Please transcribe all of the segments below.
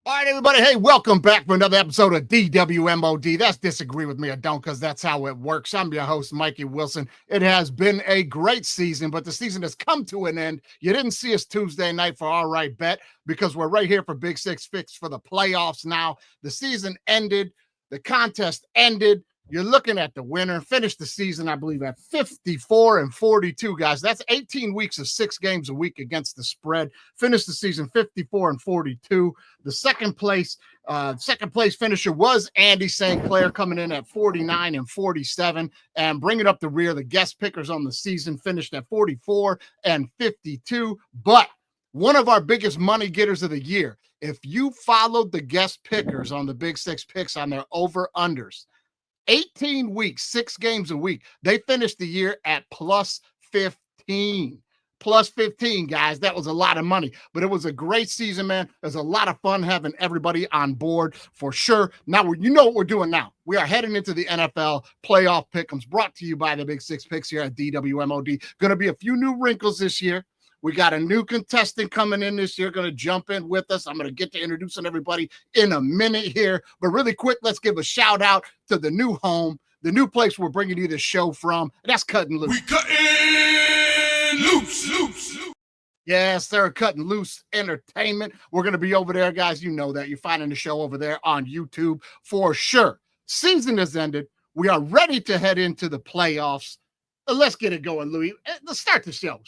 All right, everybody. Hey, welcome back for another episode of DWMOD. That's Disagree With Me or Don't, because that's how it works. I'm your host, Mikey Wilson. It has been a great season, but the season has come to an end. You didn't see us Tuesday night for All Right Bet because we're right here for Big 6Picks for the playoffs now. The season ended. The contest ended. You're looking at the winner. Finished the season, I believe, at 54-42, guys. That's 18 weeks of 6 games a week against the spread. Finished the season 54-42. The second place finisher was Andy St.Clair, coming in at 49-47, and bringing up the rear. The guest pickers on the season finished at 44-52. But one of our biggest money getters of the year, if you followed the guest pickers on the Big 6 Picks on their over-unders, 18 weeks, 6 games a week, they finished the year at plus 15. Plus 15, guys. That was a lot of money, but it was a great season, man. It was a lot of fun having everybody on board for sure. Now, you know what we're doing now. We are heading into the NFL playoff pick'ems, brought to you by the Big 6 Picks here at DWMOD. Going to be a few new wrinkles this year. We got a new contestant coming in this year, going to jump in with us. I'm going to get to introducing everybody in a minute here. But really quick, let's give a shout out to the new home, the new place we're bringing you this show from. And that's Kuttin Loose. We cutting loose. Yes, they're Cutting Loose Entertainment. We're going to be over there, guys. You know that. You're finding the show over there on YouTube for sure. Season has ended. We are ready to head into the playoffs. Let's get it going, Louis. Let's start the show.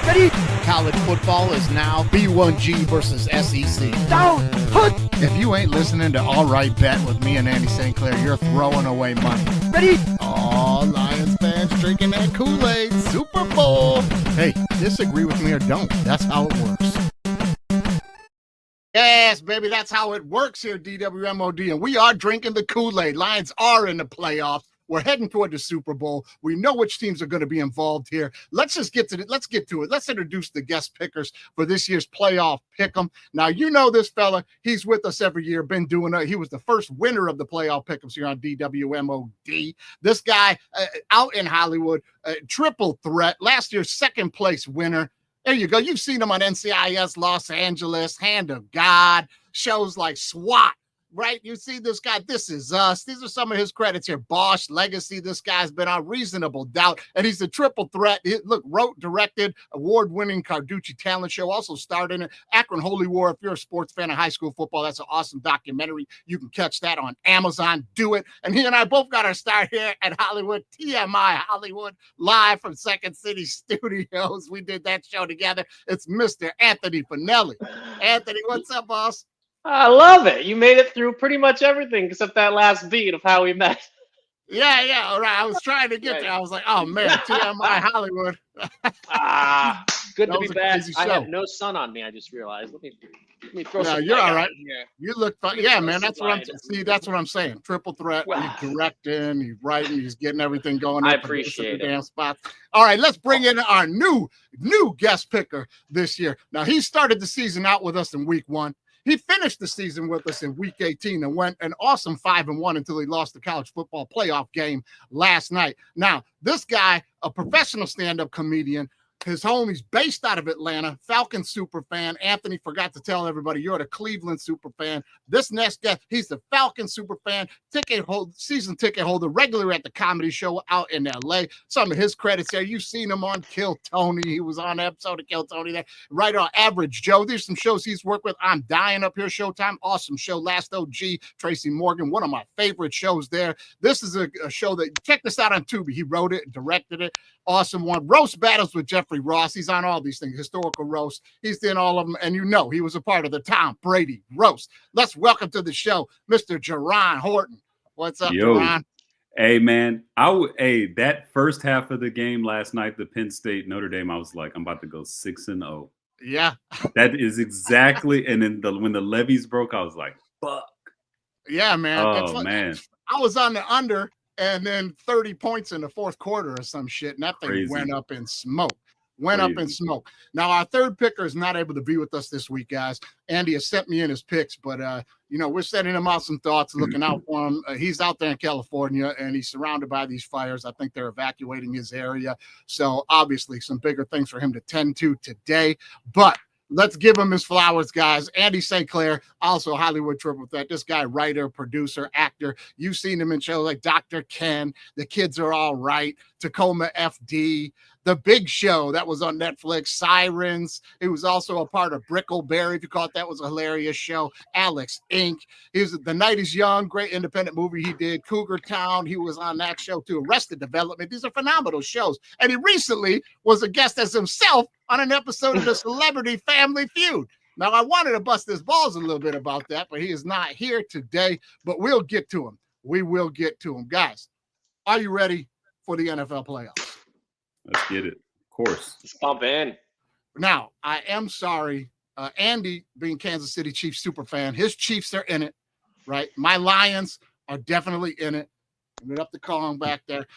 Ready? College football is now B1G versus SEC. Down. Hood. If you ain't listening to All Right Bet with me and Andy St.Clair, you're throwing away money. Ready? All Lions fans drinking that Kool-Aid. Super Bowl. Hey, disagree with me or don't. That's how it works. Yes, baby, that's how it works here, DWMOD. And we are drinking the Kool-Aid. Lions are in the playoffs. We're heading toward the Super Bowl. We know which teams are going to be involved here. Let's get to it. Let's introduce the guest pickers for this year's playoff pick'em. Now, you know this fella. He's with us every year. Been doing it. He was the first winner of the playoff pick'ems here on DWMOD. This guy out in Hollywood, triple threat. Last year's second place winner. There you go. You've seen him on NCIS Los Angeles, Hand of God, shows like SWAT, right? You see this guy, This Is Us. These are some of his credits here. Bosch, Legacy. This guy's been on Reasonable Doubt, and he's a triple threat. Wrote, directed, award-winning Carducci talent show, also starred in it. Akron Holy War. If you're a sports fan of high school football, that's an awesome documentary. You can catch that on Amazon. Do it. And he and I both got our start here at Hollywood, TMI Hollywood, live from Second City Studios. We did that show together. It's Mr. Anthony Fanelli. Anthony, what's up, boss? I love it. You made it through pretty much everything except that last beat of how we met. Yeah. All right. I was trying to get there. I was like, oh, man, TMI Hollywood. Good to be back. I have no sun on me, I just realized. Let me throw some you're all right. Here. You look fine. Yeah, man, that's what I'm saying. Triple threat. He's directing, he's writing, he's getting everything going. I appreciate it. Damn spots. All right, let's bring in our new guest picker this year. Now, he started the season out with us in week 1. He finished the season with us in week 18 and went an awesome 5-1 until he lost the college football playoff game last night. Now, this guy, a professional stand-up comedian, his homies based out of Atlanta, Falcons super fan. Anthony forgot to tell everybody you're the Cleveland super fan. This next guest, he's the Falcons super fan, season ticket holder, regular at the comedy show out in LA. Some of his credits there. You've seen him on Kill Tony. He was on an episode of Kill Tony there. Right on Average Joe. There's some shows he's worked with. I'm Dying up here, Showtime. Awesome show. Last OG, Tracy Morgan. One of my favorite shows there. This is a show that, check this out on Tubi. He wrote it and directed it. Awesome one. Roast Battles with Jeffrey Ross. He's on all these things. Historical roast. He's in all of them. And you know, he was a part of the Tom Brady roast. Let's welcome to the show, Mr. Jerron Horton. What's up, Jerron? Hey, man. That first half of the game last night, the Penn State Notre Dame, I was like, I'm about to go 6-0. Yeah. That is exactly. And then when the levees broke, I was like, fuck. Yeah, man. Oh, man. I was on the under. And then 30 points in the fourth quarter or some shit. And that thing went up in smoke. Now, our third picker is not able to be with us this week, guys. Andy has sent me in his picks, but, we're sending him out some thoughts, looking out for him. He's out there in California, and he's surrounded by these fires. I think they're evacuating his area. So, obviously, some bigger things for him to tend to today. But Let's give him his flowers, guys. Andy St.Clair, also Hollywood triple threat. This guy, writer, producer, actor. You've seen him in shows like Dr. Ken, The Kids Are All Right, Tacoma FD, The Big Show that was on Netflix, Sirens. He was also a part of Brickleberry, if you caught that was a hilarious show. Alex Inc. He was The Night Is Young, great independent movie he did. Cougar Town, he was on that show too. Arrested Development. These are phenomenal shows. And he recently was a guest as himself on an episode of the Celebrity Family Feud. Now, I wanted to bust his balls a little bit about that, but he is not here today. But we'll get to him. We will get to him. Guys, are you ready for the NFL playoffs? Let's get it. Of course. Let's pump in. Now, I am sorry. Andy, being Kansas City Chiefs super fan, his Chiefs are in it, right? My Lions are definitely in it. Give it up to Kong back there.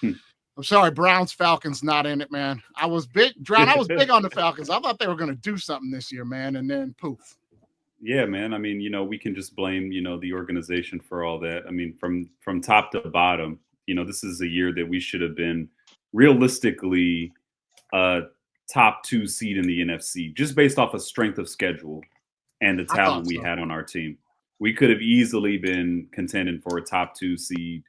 I'm sorry, Browns Falcons not in it, man. I was big on the Falcons. I thought they were going to do something this year, man, and then poof. Yeah, man. I mean, we can just blame, the organization for all that. I mean, from top to bottom, this is a year that we should have been realistically top 2 seed in the NFC, just based off of strength of schedule and the talent we had on our team. We could have easily been contending for a top 2 seed.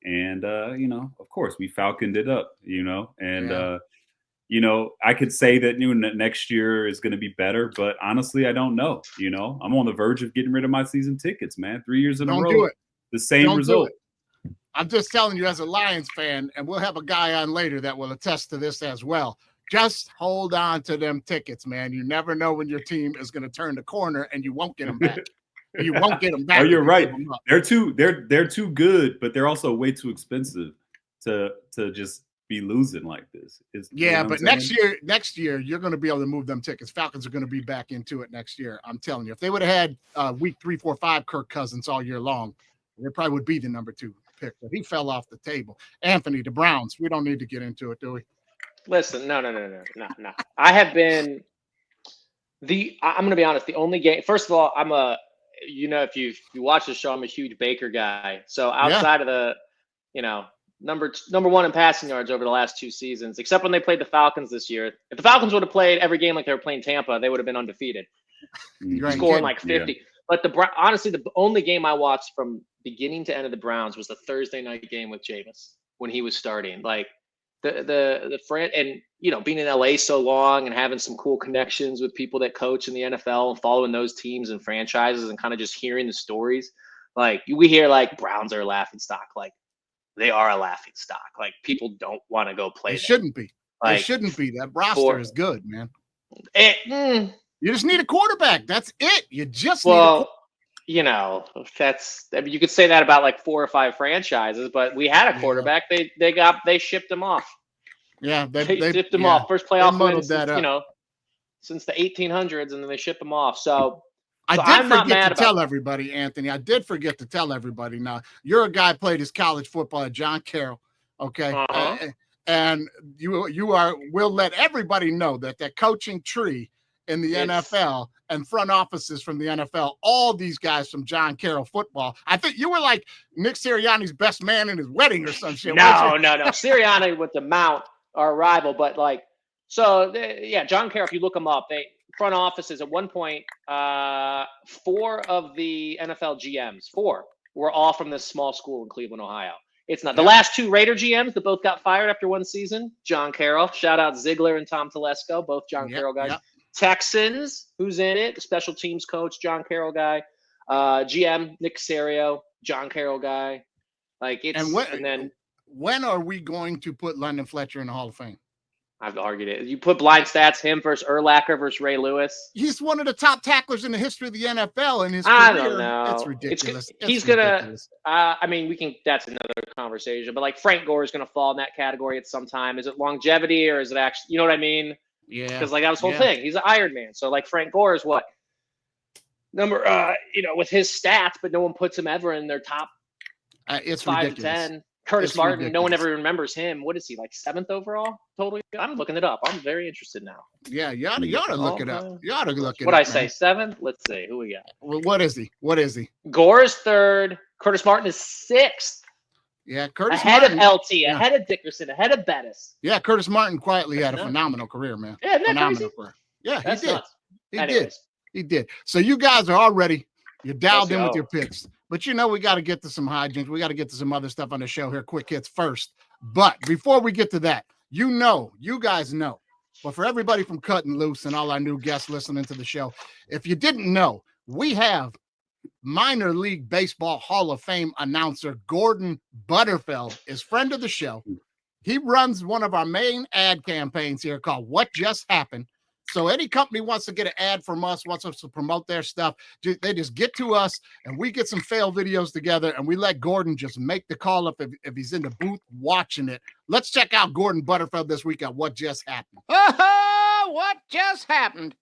And, of course, we falconed it up, and, I could say that next year is going to be better, but honestly, I don't know. I'm on the verge of getting rid of my season tickets, man. 3 years in a row. Don't do it. The same result. I'm just telling you as a Lions fan, and we'll have a guy on later that will attest to this as well. Just hold on to them tickets, man. You never know when your team is going to turn the corner and you won't get them back. You won't get them back. Oh, you're right. They're too good, but they're also way too expensive to just be losing like this. But next year you're going to be able to move them tickets. Falcons are going to be back into it next year. I'm telling you, if they would have had week 3, 4, 5 Kirk Cousins all year long, they probably would be the number 2 pick. But he fell off the table. Anthony, the Browns. We don't need to get into it, do we? Listen, no. I have been I'm going to be honest. The only game. First of all, I'm a. If you watch the show, I'm a huge Baker guy. So outside of the, number 1 in passing yards over the last 2 seasons, except when they played the Falcons this year. If the Falcons would have played every game like they were playing Tampa, they would have been undefeated, scoring like 50. Yeah. But honestly, the only game I watched from beginning to end of the Browns was the Thursday night game with Jameis when he was starting. Like the friend, and being in LA so long and having some cool connections with people that coach in the NFL and following those teams and franchises and kind of just hearing the stories. Like we hear like Browns are a laughing stock. Like they are a laughing stock. Like people don't want to go play. It shouldn't be. It shouldn't be. That roster is good, man. You just need a quarterback. That's it. You just need a you could say that about like 4 or 5 franchises, but we had a quarterback. They shipped him off. Yeah, they shipped him off. First playoff win since the 1800s, and then they shipped him off. So I did forget to tell everybody, Anthony. I did forget to tell everybody. Now you're a guy played his college football at John Carroll, okay? And we'll let everybody know that coaching tree in the NFL and front offices from the NFL, all these guys from John Carroll football. I think you were like Nick Sirianni's best man in his wedding or some shit. No. Sirianni with the Mount, our rival, but John Carroll, if you look them up, front offices at one point, 4 of the NFL GMs, 4 were all from this small school in Cleveland, Ohio. It's not the last 2 Raider GMs that both got fired after 1 season. John Carroll, shout out Ziegler and Tom Telesco, both John Carroll guys. Yep. Texans, who's in it? The special teams coach, John Carroll guy. GM Nick Caserio, John Carroll guy. When are we going to put London Fletcher in the Hall of Fame? I've argued it. You put blind stats, him versus Urlacher versus Ray Lewis. He's one of the top tacklers in the history of the NFL in his career. I don't know. It's ridiculous. He's gonna. That's another conversation. But like Frank Gore is gonna fall in that category at some time. Is it longevity or is it actually? You know what I mean? Yeah. Because that was the whole thing. He's an Iron Man. So like Frank Gore is what number? With his stats, but no one puts him ever in their top. It's 5 ridiculous. to 10. Curtis Martin, ridiculous. No one ever remembers him. What is he, like 7th overall? Totally. I'm looking it up. I'm very interested now. Yeah, you ought to look it up. You ought to look it up. What I say, 7th? Let's see. Who we got? Well, what is he? Gore is 3rd. Curtis Martin is 6th. Yeah, Curtis ahead Martin. Of LT, ahead of Dickerson, ahead of Bettis. Yeah, Curtis Martin quietly had a phenomenal career, man. Yeah, phenomenal career. Yeah, he did. Nuts. He did. So you guys are already, you're dialed in with go. your picks. But you know, we got to get to some hijinks. We got to get to some other stuff on the show here. Quick hits first. But before we get to that, you guys know, but for everybody from Cutting Loose and all our new guests listening to the show, if you didn't know, we have minor league baseball Hall of Fame announcer Gordon Butterfield is friend of the show. He runs one of our main ad campaigns here called What Just Happened. So any company wants to get an ad from us, wants us to promote their stuff, they just get to us and we get some fail videos together and we let Gordon just make the call up if he's in the booth watching it. Let's check out Gordon Butterfield this week at What Just Happened. Oh, what just happened?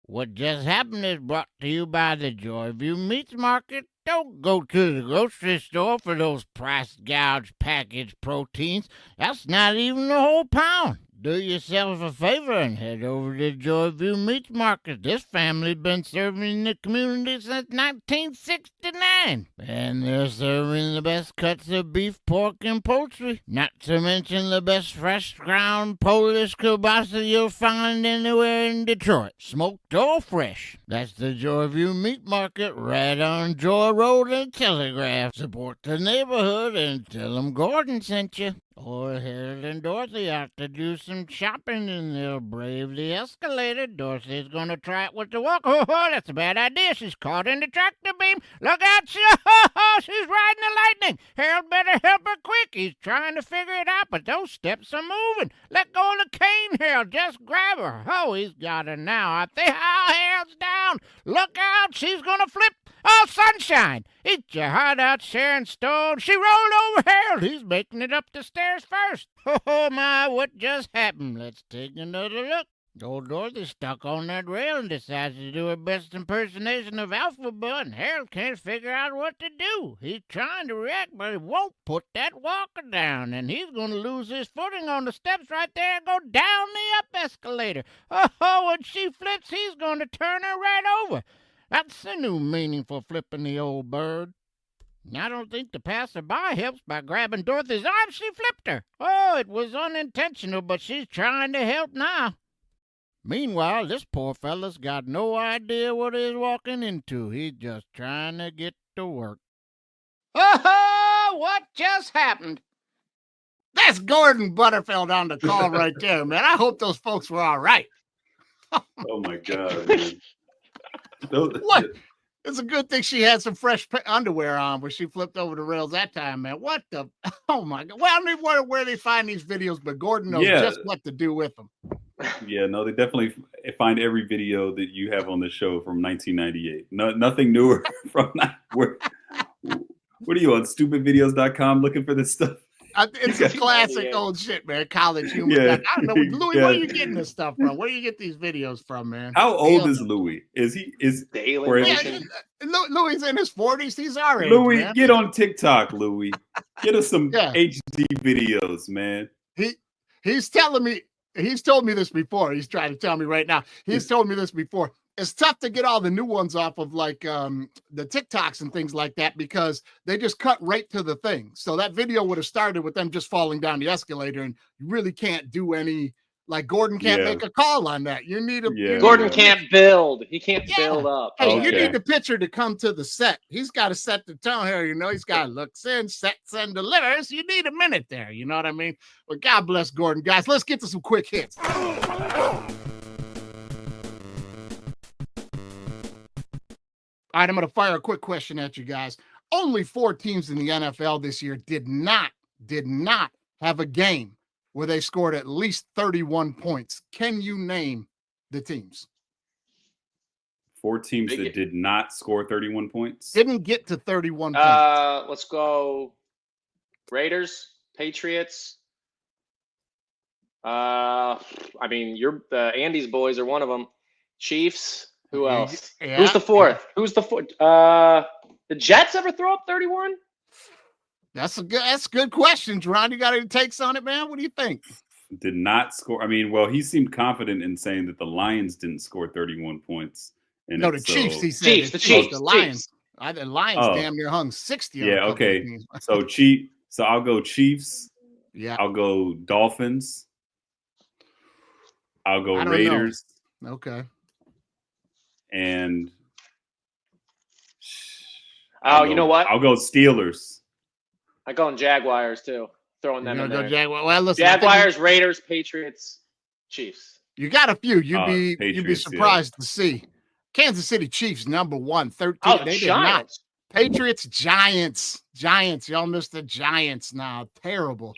What just happened is brought to you by the Joyview Meats Market. Don't go to the grocery store for those price gouge packaged proteins. That's not even the whole pound. Do yourself a favor and head over to Joyview Meats Market. This family's been serving the community since 1969. And they're serving the best cuts of beef, pork, and poultry. Not to mention the best fresh ground Polish kielbasa you'll find anywhere in Detroit. Smoked or fresh. That's the Joyview Meat Market right on Joy Road and Telegraph. Support the neighborhood and tell them Gordon sent you. Or Harold and Dorothy out to do some shopping and they'll brave the escalator. Dorothy's gonna try it with the walk. Oh, that's a bad idea. She's caught in the tractor beam. Look out, she's riding the lightning. Harold better help her quick. He's trying to figure it out, but those steps are moving. Let go of the cane, Harold. Just grab her. Oh, he's got her now. I think, Harold's down. Look out, she's gonna flip. Oh, sunshine! Eat your heart out, Sharon Stone. She rolled over Harold. He's making it up the stairs first. Oh, my, what just happened? Let's take another look. Old Dorothy's stuck on that rail and decides to do her best impersonation of Alphaba, and Harold can't figure out what to do. He's trying to react, but he won't put that walker down, and he's going to lose his footing on the steps right there and go down the up escalator. Oh, when she flips, he's going to turn her right over. That's a new meaning for flipping the old bird. I don't think the passerby helps by grabbing Dorothy's arm. She flipped her. Oh, it was unintentional, but she's trying to help now. Meanwhile, this poor fella's got no idea what he's walking into. He's just trying to get to work. Oh, what just happened? That's Gordon Butterfield on the call right there, man. I hope those folks were all right. Oh, my God, man. What? It's a good thing she had some fresh underwear on when she flipped over the rails that time, man. What the? Oh my God! Well, I don't even where they find these videos, but Gordon knows just what to do with them. Yeah, no, they definitely find every video that you have on the show from 1998. Nothing newer from that. What are you on stupidvideos.com looking for this stuff? It's a classic old shit, man. College humor. Yeah. I don't know, Louis. Where are you getting this stuff from? Where do you get these videos from, man? How old is Louis? Is Daily? Louis in his 40s. He's our age, Louis, man. get on TikTok, Louis. Get us some HD videos, man. He's telling me. He's told me this before. He's trying to tell me right now. He's told me this before. It's tough to get all the new ones off of like the TikToks and things like that because they just cut right to the thing. So that video would have started with them just falling down the escalator, and you really can't do any. Like Gordon can't make a call on that. You need a Gordon can't build. He can't build up. Hey, you need the pitcher to come to the set. He's got to set the tone here. You know, he's got to looks in, sets and delivers. You need a minute there. You know what I mean? But God bless Gordon, guys. Let's get to some quick hits. All right, I'm going to fire a quick question at you guys. Only 4 teams in the NFL this year did not have a game where they scored at least 31 points. Can you name the teams? 4 teams that did not score 31 points? Didn't get to 31 points. Let's go Raiders, Patriots. I mean, Andy's boys are one of them. Chiefs. Who else? Yeah. Who's the fourth? The Jets ever throw up 31? That's a good question, Jerron. You got any takes on it, man? What do you think? Did not score. I mean, well, he seemed confident in saying that the Lions didn't score 31 points. No, the Chiefs. He said the Chiefs. The Lions. The Lions damn near hung 60. Yeah. Okay. So I'll go Chiefs. Yeah. I'll go Dolphins. I'll go Raiders. Okay. And you know what? I'll go Steelers. I go on Jaguars too. Throwing them in there. Well, listen, Jaguars, Raiders, Patriots, Chiefs. You got a few. You'd be Patriots, surprised to see. Kansas City Chiefs #1, 13. Oh, They did Giants. not. Patriots, Giants. Y'all missed the Giants now. Terrible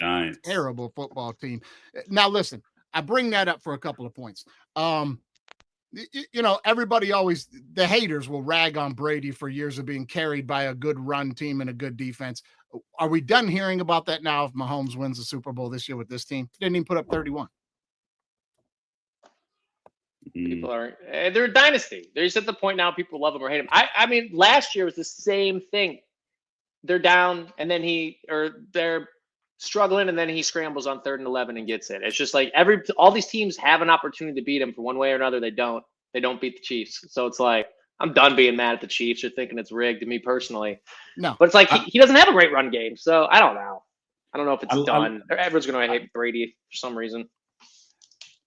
football team. Now, listen, I bring that up for a couple of points. You know, everybody always, the haters will rag on Brady for years of being carried by a good run team and a good defense. Are we done hearing about that now if Mahomes wins the Super Bowl this year with this team? Didn't even put up 31. People are, they're a dynasty. They're just at the point now people love him or hate him. I mean, last year was the same thing. They're down and then they're struggling and then he scrambles on 3rd and 11 and gets it. It's just like all these teams have an opportunity to beat him for one way or another. They don't beat the Chiefs. So it's like, I'm done being mad at the Chiefs or thinking it's rigged to me personally. No, but it's like he doesn't have a great run game. So I don't know. I don't know if it's done. Everyone's going to hate Brady for some reason.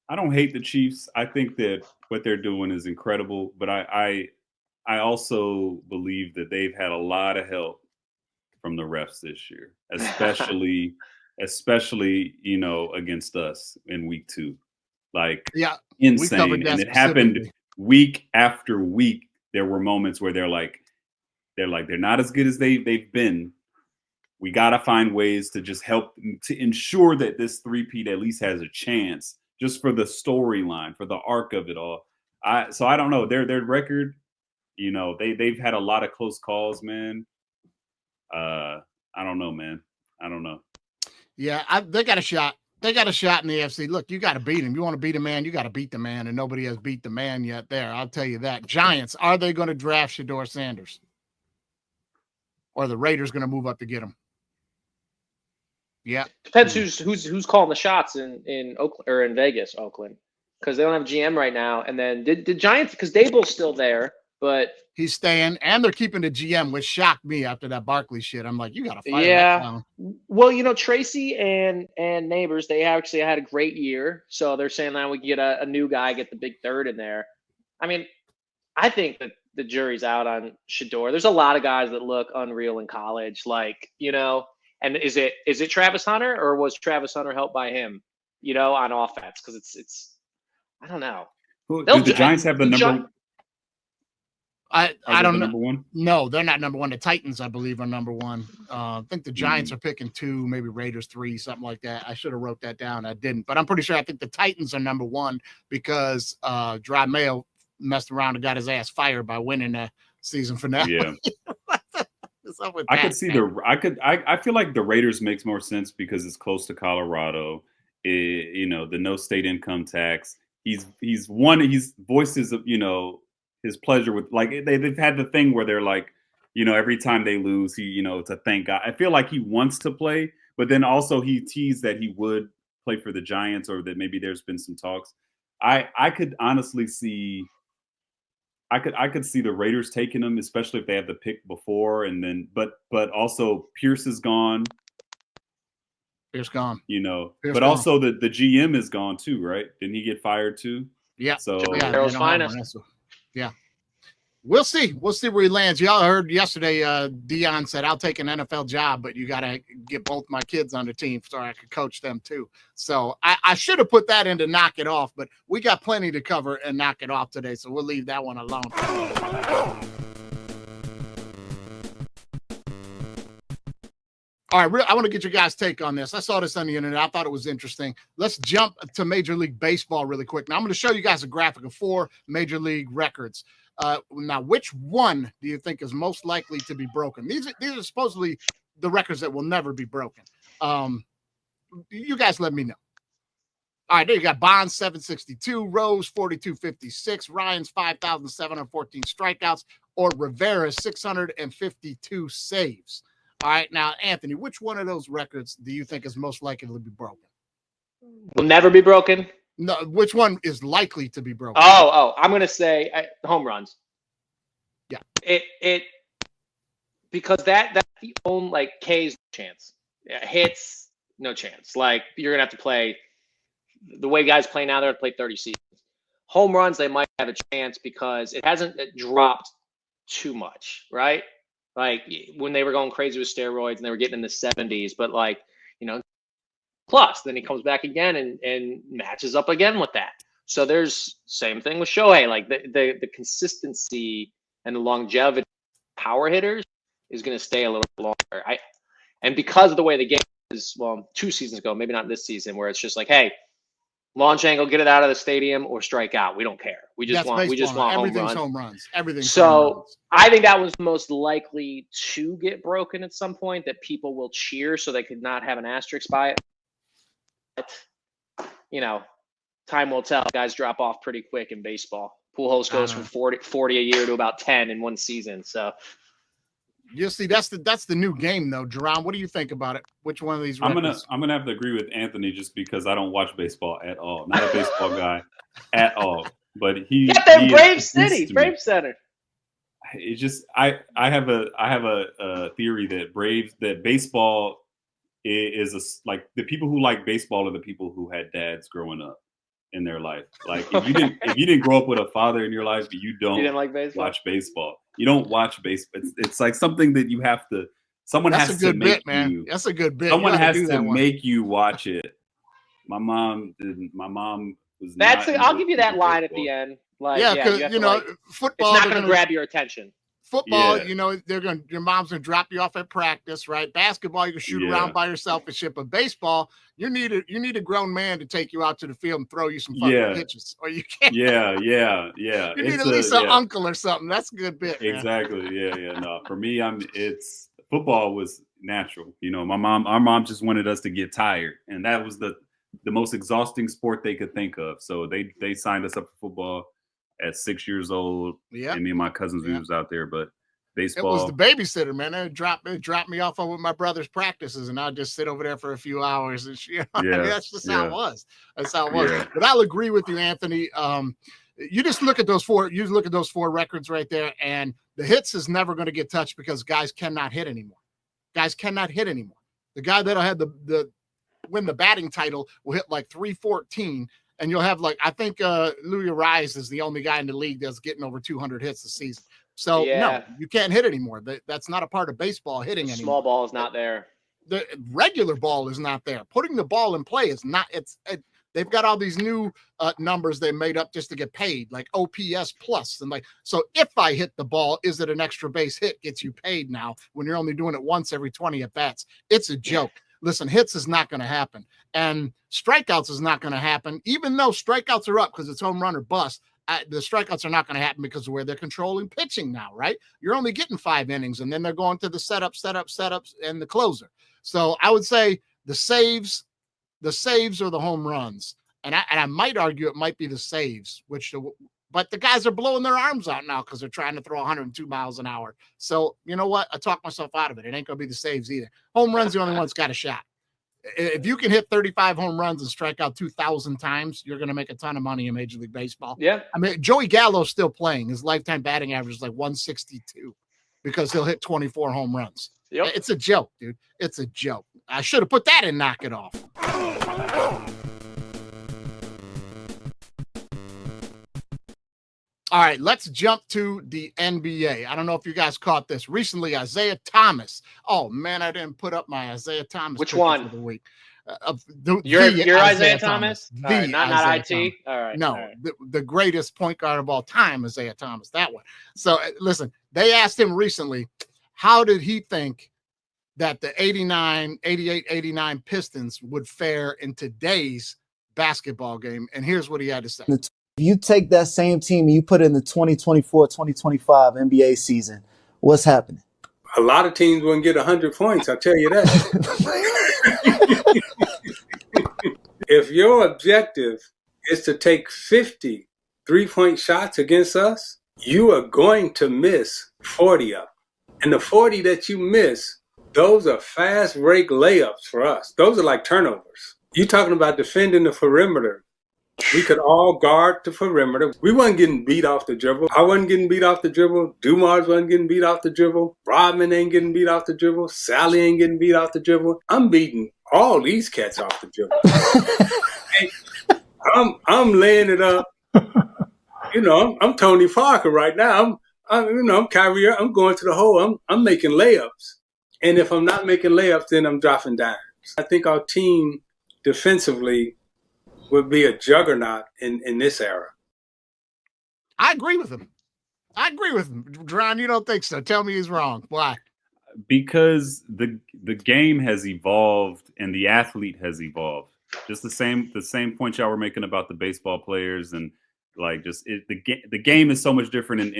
I don't hate the Chiefs. I think that what they're doing is incredible, but I also believe that they've had a lot of help from the refs this year, especially you know, against us in week 2. Like, insane. And it happened week after week. There were moments where they're not as good as they've been. We got to find ways to just help to ensure that this three-peat at least has a chance, just for the storyline, for the arc of it all. So I don't know. Their record, you know, they've had a lot of close calls, man. I don't know, man. I don't know. Yeah, they got a shot. They got a shot in the AFC. Look, you got to beat him. You want to beat a man, you got to beat the man, and nobody has beat the man yet there. I'll tell you that. Giants, are they going to draft Shedeur Sanders? Or are the Raiders going to move up to get him? Yeah. Depends who's calling the shots in Oakland or in Vegas, Oakland, because they don't have a GM right now. And then did the Giants, because Dable's still there, but he's staying, and they're keeping the GM, which shocked me after that Barkley shit. I'm like, you got to fire that down. Well, you know, Tracy and Neighbors, they actually had a great year, so they're saying that we can get a new guy, get the big third in there. I mean, I think that the jury's out on Shedeur. There's a lot of guys that look unreal in college, like, you know. And is it Travis Hunter, or was Travis Hunter helped by him, you know, on offense? Because it's I don't know. Do the Giants have the number? I don't know. Number one? No, they're not number one. The Titans, I believe, are number one. I think the Giants are picking 2, maybe Raiders 3, something like that. I should have wrote that down. I didn't, but I'm pretty sure. I think the Titans are number 1 because Dry Mail messed around and got his ass fired by winning the season finale. Yeah. I could see I feel like the Raiders makes more sense because it's close to Colorado. You know, the no state income tax. He's voices, you know, his pleasure with, like, they've had the thing where they're like, you know, every time they lose, he, you know, it's a thank God. I feel like he wants to play, but then also he teased that he would play for the Giants, or that maybe there's been some talks. I could honestly see. I could see the Raiders taking him, especially if they have the pick before, and then but also Pierce is gone. Pierce gone. You know, Pierce but gone. also the GM is gone too, right? Didn't he get fired too? Yeah. So Carol's finest. Yeah. We'll see. We'll see where he lands. Y'all heard yesterday, Deion said, I'll take an NFL job, but you got to get both my kids on the team so I could coach them too. So I should have put that in to knock it off, but we got plenty to cover and knock it off today. So we'll leave that one alone. All right, I want to get your guys' take on this. I saw this on the internet. I thought it was interesting. Let's jump to Major League Baseball really quick. Now, I'm going to show you guys a graphic of 4 Major League records. Now, which one do you think is most likely to be broken? These are supposedly the records that will never be broken. You guys let me know. All right, there you got Bonds 762, Rose 4256, Ryan's 5,714 strikeouts, or Rivera's 652 saves. All right, now, Anthony, which one of those records do you think is most likely to be broken? Will never be broken? No, which one is likely to be broken? I'm going to say home runs. Yeah. It because that's the only, like, K's chance. Hits, no chance. Like, you're going to have to play the way guys play now, they're going to play 30 seasons. Home runs, they might have a chance because it hasn't dropped too much, right? Like when they were going crazy with steroids and they were getting in the 70s, but like, plus then he comes back again and matches up again with that. So there's same thing with Shohei, like the consistency and the longevity of power hitters is going to stay a little longer. And because of the way the game is, well, 2 seasons ago, maybe not this season, where it's just like, hey, launch angle, get it out of the stadium or strike out. We don't care. We just want home runs. Everything's so home runs. I think that was most likely to get broken at some point, that people will cheer so they could not have an asterisk by it. But, time will tell. Guys drop off pretty quick in baseball. Pujols goes from 40 a year to about 10 in one season. So you see, that's the new game, though. Jerron, what do you think about it? Which one of these? I'm gonna have to agree with Anthony just because I don't watch baseball at all. Not a baseball guy at all. But get there, Brave City, Brave Center. It's just I have a theory that baseball is like the people who like baseball are the people who had dads growing up in their life. Like if you didn't grow up with a father in your life, you didn't like baseball. Watch baseball. You don't watch baseball. It's like something that you have to. Someone That's has a good to bit, make man. you. That's a good bit. Someone has to make you watch it. My mom didn't. My mom was. I'll give you that line at the end. Like, because football. It's not going to grab your attention. Football, your mom's gonna drop you off at practice, right? Basketball, you can shoot around by yourself and shit. But baseball, you need a grown man to take you out to the field and throw you some fucking pitches, or you can't. Yeah. You need at least an uncle or something. That's a good bit. Man. Exactly. Yeah. No, for me, it's football was natural. Our mom just wanted us to get tired, and that was the most exhausting sport they could think of. So they signed us up for football at 6 years old. And me and my cousins, we was out there, but baseball. It was the babysitter, man. They dropped me off with my brother's practices, and I'd just sit over there for a few hours. And that's just how it was. That's how it was. Yeah. But I'll agree with you, Anthony. You just look at those four. You look at those 4 records right there, and the hits is never going to get touched because guys cannot hit anymore. The guy that'll have the win the batting title will hit like 314. And you'll have I think Louis Rise is the only guy in the league that's getting over 200 hits this season. So no, you can't hit anymore. That's not a part of baseball hitting anymore. Small ball is not there. The regular ball is not there. Putting the ball in play is not. They've got all these new numbers they made up just to get paid, like OPS plus, and so if I hit the ball, is it an extra base hit? Gets you paid now when you're only doing it once every 20 at bats. It's a joke. Listen, hits is not going to happen. And strikeouts is not going to happen, even though strikeouts are up because it's home run or bust. The strikeouts are not going to happen because of where they're controlling pitching now, right? You're only getting 5 innings, and then they're going to the setups, and the closer. So I would say the saves or the home runs. And I might argue it might be the saves, but the guys are blowing their arms out now because they're trying to throw 102 miles an hour. So you know what? I talked myself out of it. It ain't going to be the saves either. Home runs, the only one that's got a shot. If you can hit 35 home runs and strike out 2,000 times, you're going to make a ton of money in Major League Baseball. Yeah. I mean, Joey Gallo's still playing. His lifetime batting average is like 162 because he'll hit 24 home runs. Yep. It's a joke, dude. It's a joke. I should have put that in Knock It Off. All right, let's jump to the NBA. I don't know if you guys caught this. Recently, Isaiah Thomas. Oh, man, I didn't put up my Isaiah Thomas. Which one? For the week. You're Isaiah Thomas? Right, not IT? Thomas. All right. No, all right. The greatest point guard of all time, Isaiah Thomas, that one. So, listen, they asked him recently, how did he think that the 88-89 Pistons would fare in today's basketball game? And here's what he had to say. If you take that same team and you put it in the 2024-2025 NBA season, what's happening? A lot of teams wouldn't get 100 points, I'll tell you that. If your objective is to take 50 three-point shots against us, you are going to miss 40 of them. And the 40 that you miss, those are fast break layups for us. Those are like turnovers. You're talking about defending the perimeter. We could all guard the perimeter. We wasn't getting beat off the dribble. I wasn't getting beat off the dribble. Dumars wasn't getting beat off the dribble. Rodman ain't getting beat off the dribble. Sally ain't getting beat off the dribble. I'm beating all these cats off the dribble. I'm laying it up. I'm Tony Parker right now. I'm Kyrie. I'm going to the hole. I'm making layups. And if I'm not making layups, then I'm dropping dimes. I think our team defensively would be a juggernaut in this era. I agree with him. Jerron, you don't think so? Tell me he's wrong. Why? Because the game has evolved and the athlete has evolved. Just the same point y'all were making about the baseball players and like the game is so much different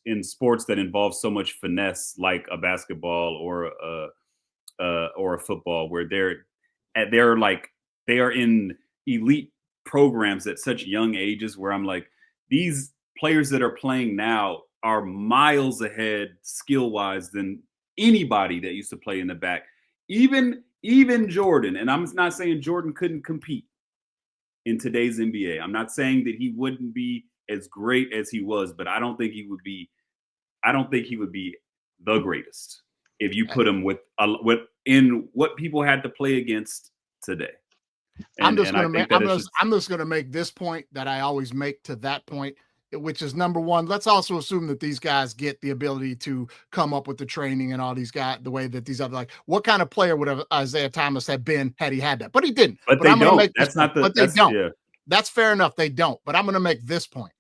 in sports that involve so much finesse, like a basketball or a football, where they are in elite programs at such young ages. Where I'm like, these players that are playing now are miles ahead skill wise than anybody that used to play in the back. Even Jordan, and I'm not saying Jordan couldn't compete in today's NBA. I'm not saying that he wouldn't be as great as he was, but I don't think he would be the greatest if you put him with what people had to play against today. I'm just going to make this point that I always make to that point, which is number one. Let's also assume that these guys get the ability to come up with the training and all these guys, the way that these other, like, what kind of player would have Isaiah Thomas have been had he had that? But he didn't. But they don't. They don't. Yeah. That's fair enough. They don't. But I'm going to make this point.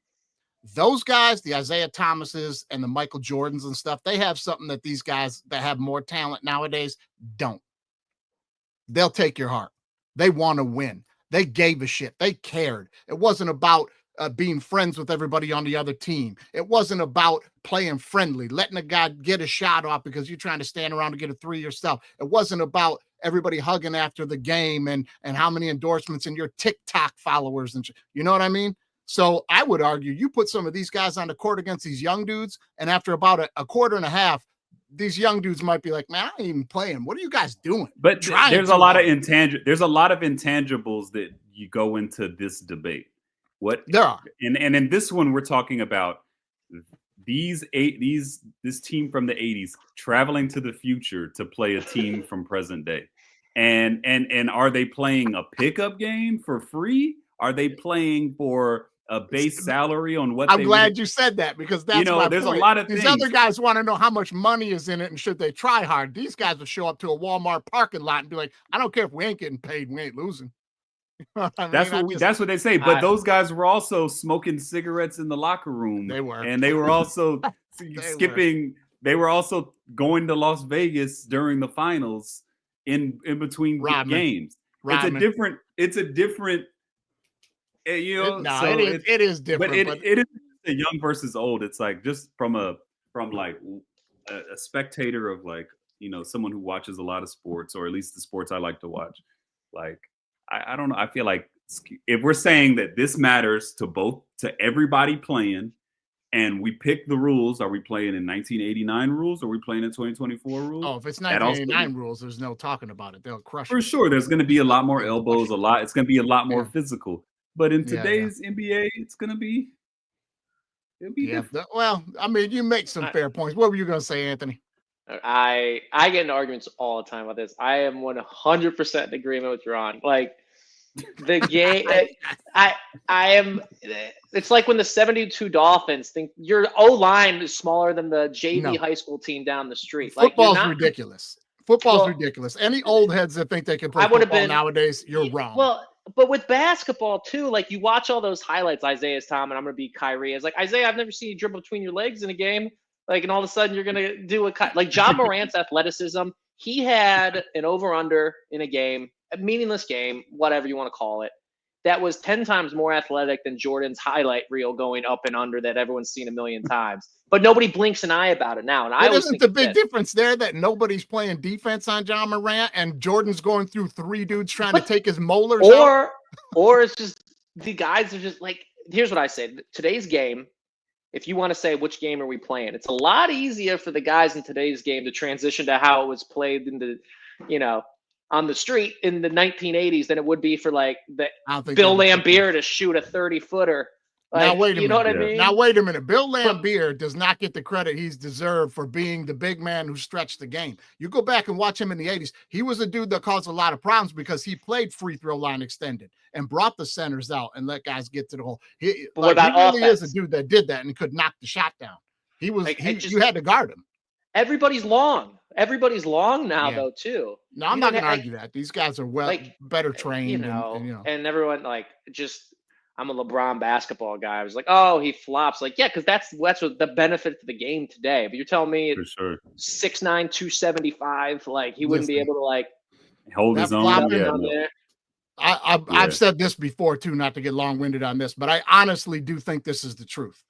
Those guys, the Isaiah Thomases and the Michael Jordans and stuff, they have something that these guys that have more talent nowadays don't. They'll take your heart. They want to win. They gave a shit. They cared. It wasn't about being friends with everybody on the other team. It wasn't about playing friendly, letting a guy get a shot off because you're trying to stand around to get a three yourself. It wasn't about everybody hugging after the game and how many endorsements and your TikTok followers and you know what I mean? So I would argue you put some of these guys on the court against these young dudes, and after about a quarter and a half, these young dudes might be like, man, I ain't even playing. What are you guys doing? But there's a lot of intangibles that you go into this debate. What there are, and in this one, we're talking about this team from the 80s traveling to the future to play a team from present day. And are they playing a pickup game for free? Are they playing for a base salary on what? I'm glad you said that, because that's my there's point. A lot of these things. Other guys want to know how much money is in it and should they try hard. These guys will show up to a Walmart parking lot and be like, I don't care if we ain't getting paid, we ain't losing. That's what they say. But those guys were also smoking cigarettes in the locker room. They were, and they were also skipping. They were also going to Las Vegas during the finals in between games. It's a different. It is different. But it is the young versus old. It's like just from a spectator of someone who watches a lot of sports, or at least the sports I like to watch. Like I don't know. I feel like if we're saying that this matters to everybody playing, and we pick the rules, are we playing in 1989 rules? Or are we playing in 2024 rules? Oh, if it's 1989 rules, there's no talking about it. They'll crush it. For sure, there's going to be a lot more elbows. It's going to be a lot more physical. But in today's NBA, it'll be different. Well, I mean, you make some fair points. What were you going to say, Anthony? I get in arguments all the time about this. I am 100% in agreement with Jerron. Like the game, I am. It's like when the 72 Dolphins think your O-line is smaller than the JV high school team down the street. Football's ridiculous. Football's ridiculous. Any old heads that think they can play football nowadays, you're wrong. Well, but with basketball too, like you watch all those highlights, Isaiah's Tom, and I'm gonna be Kyrie. It's like, Isaiah, I've never seen you dribble between your legs in a game. Like, and all of a sudden you're gonna do like John Morant's athleticism. He had an over/under in a game, a meaningless game, whatever you want to call it, that was 10 times more athletic than Jordan's highlight reel going up and under that everyone's seen a million times. But nobody blinks an eye about it now. And isn't the big difference there that nobody's playing defense on John Morant and Jordan's going through three dudes trying to take his molars out? Or it's just the guys are just like, here's what I say. Today's game, if you want to say which game are we playing, it's a lot easier for the guys in today's game to transition to how it was played in the, on the street in the 1980s than it would be for like Bill Laimbeer to shoot a 30-footer Now wait a you know minute. what I mean? Now wait a minute. Bill Laimbeer does not get the credit he's deserved for being the big man who stretched the game. You go back and watch him in the 80s. He was a dude that caused a lot of problems because he played free throw line extended and brought the centers out and let guys get to the hole. He really is a dude that did that and could knock the shot down. He was you had to guard him. Everybody's long. Everybody's long now, though, too. No, I'm not going to argue that. These guys are better trained. You know, and everyone, I'm a LeBron basketball guy. I was like, oh, he flops. Like, yeah, because that's what the benefit to the game today. But you're telling me for sure 6'9", 275, he wouldn't be able to, hold his own. There. I've said this before, too, not to get long-winded on this, but I honestly do think this is the truth.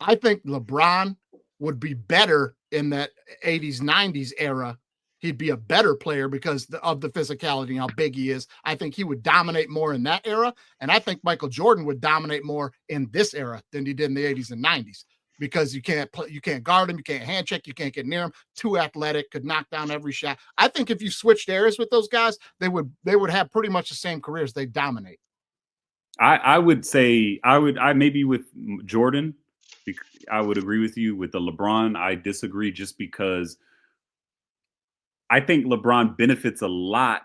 I think LeBron would be better in that 80s, 90s era. He'd be a better player because of the physicality and how big he is. I think he would dominate more in that era. And I think Michael Jordan would dominate more in this era than he did in the 80s and 90s because you can't guard him, you can't hand check, you can't get near him. Too athletic, could knock down every shot. I think if you switched eras with those guys, they would have pretty much the same careers. They dominate. I would say I maybe with Jordan, I would agree with you. With the LeBron, I disagree just because I think LeBron benefits a lot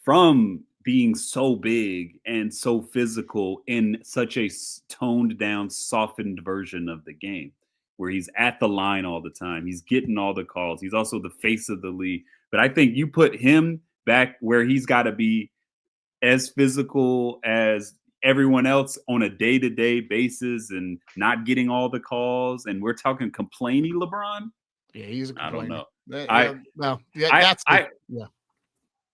from being so big and so physical in such a toned down, softened version of the game where he's at the line all the time. He's getting all the calls. He's also the face of the league. But I think you put him back where he's got to be as physical as everyone else on a day-to-day basis and not getting all the calls. And we're talking complaining LeBron. Yeah, he's a complainer. I don't know.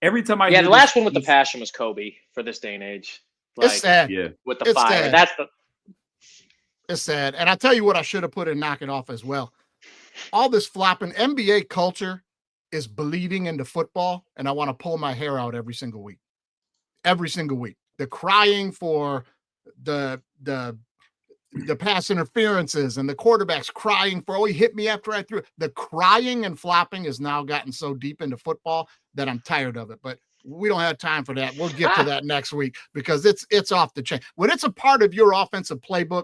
Every time the last one with the passion was Kobe for this day and age. It's sad. Yeah. With the fire. Sad. It's sad. And I tell you what I should have put in Knock It Off as well. All this flopping NBA culture is bleeding into football, and I want to pull my hair out every single week. Every single week. The crying for the pass interferences and the quarterbacks crying for, he hit me after I threw. The crying and flopping has now gotten so deep into football that I'm tired of it. But we don't have time for that. We'll get to that next week because it's off the chain. When it's a part of your offensive playbook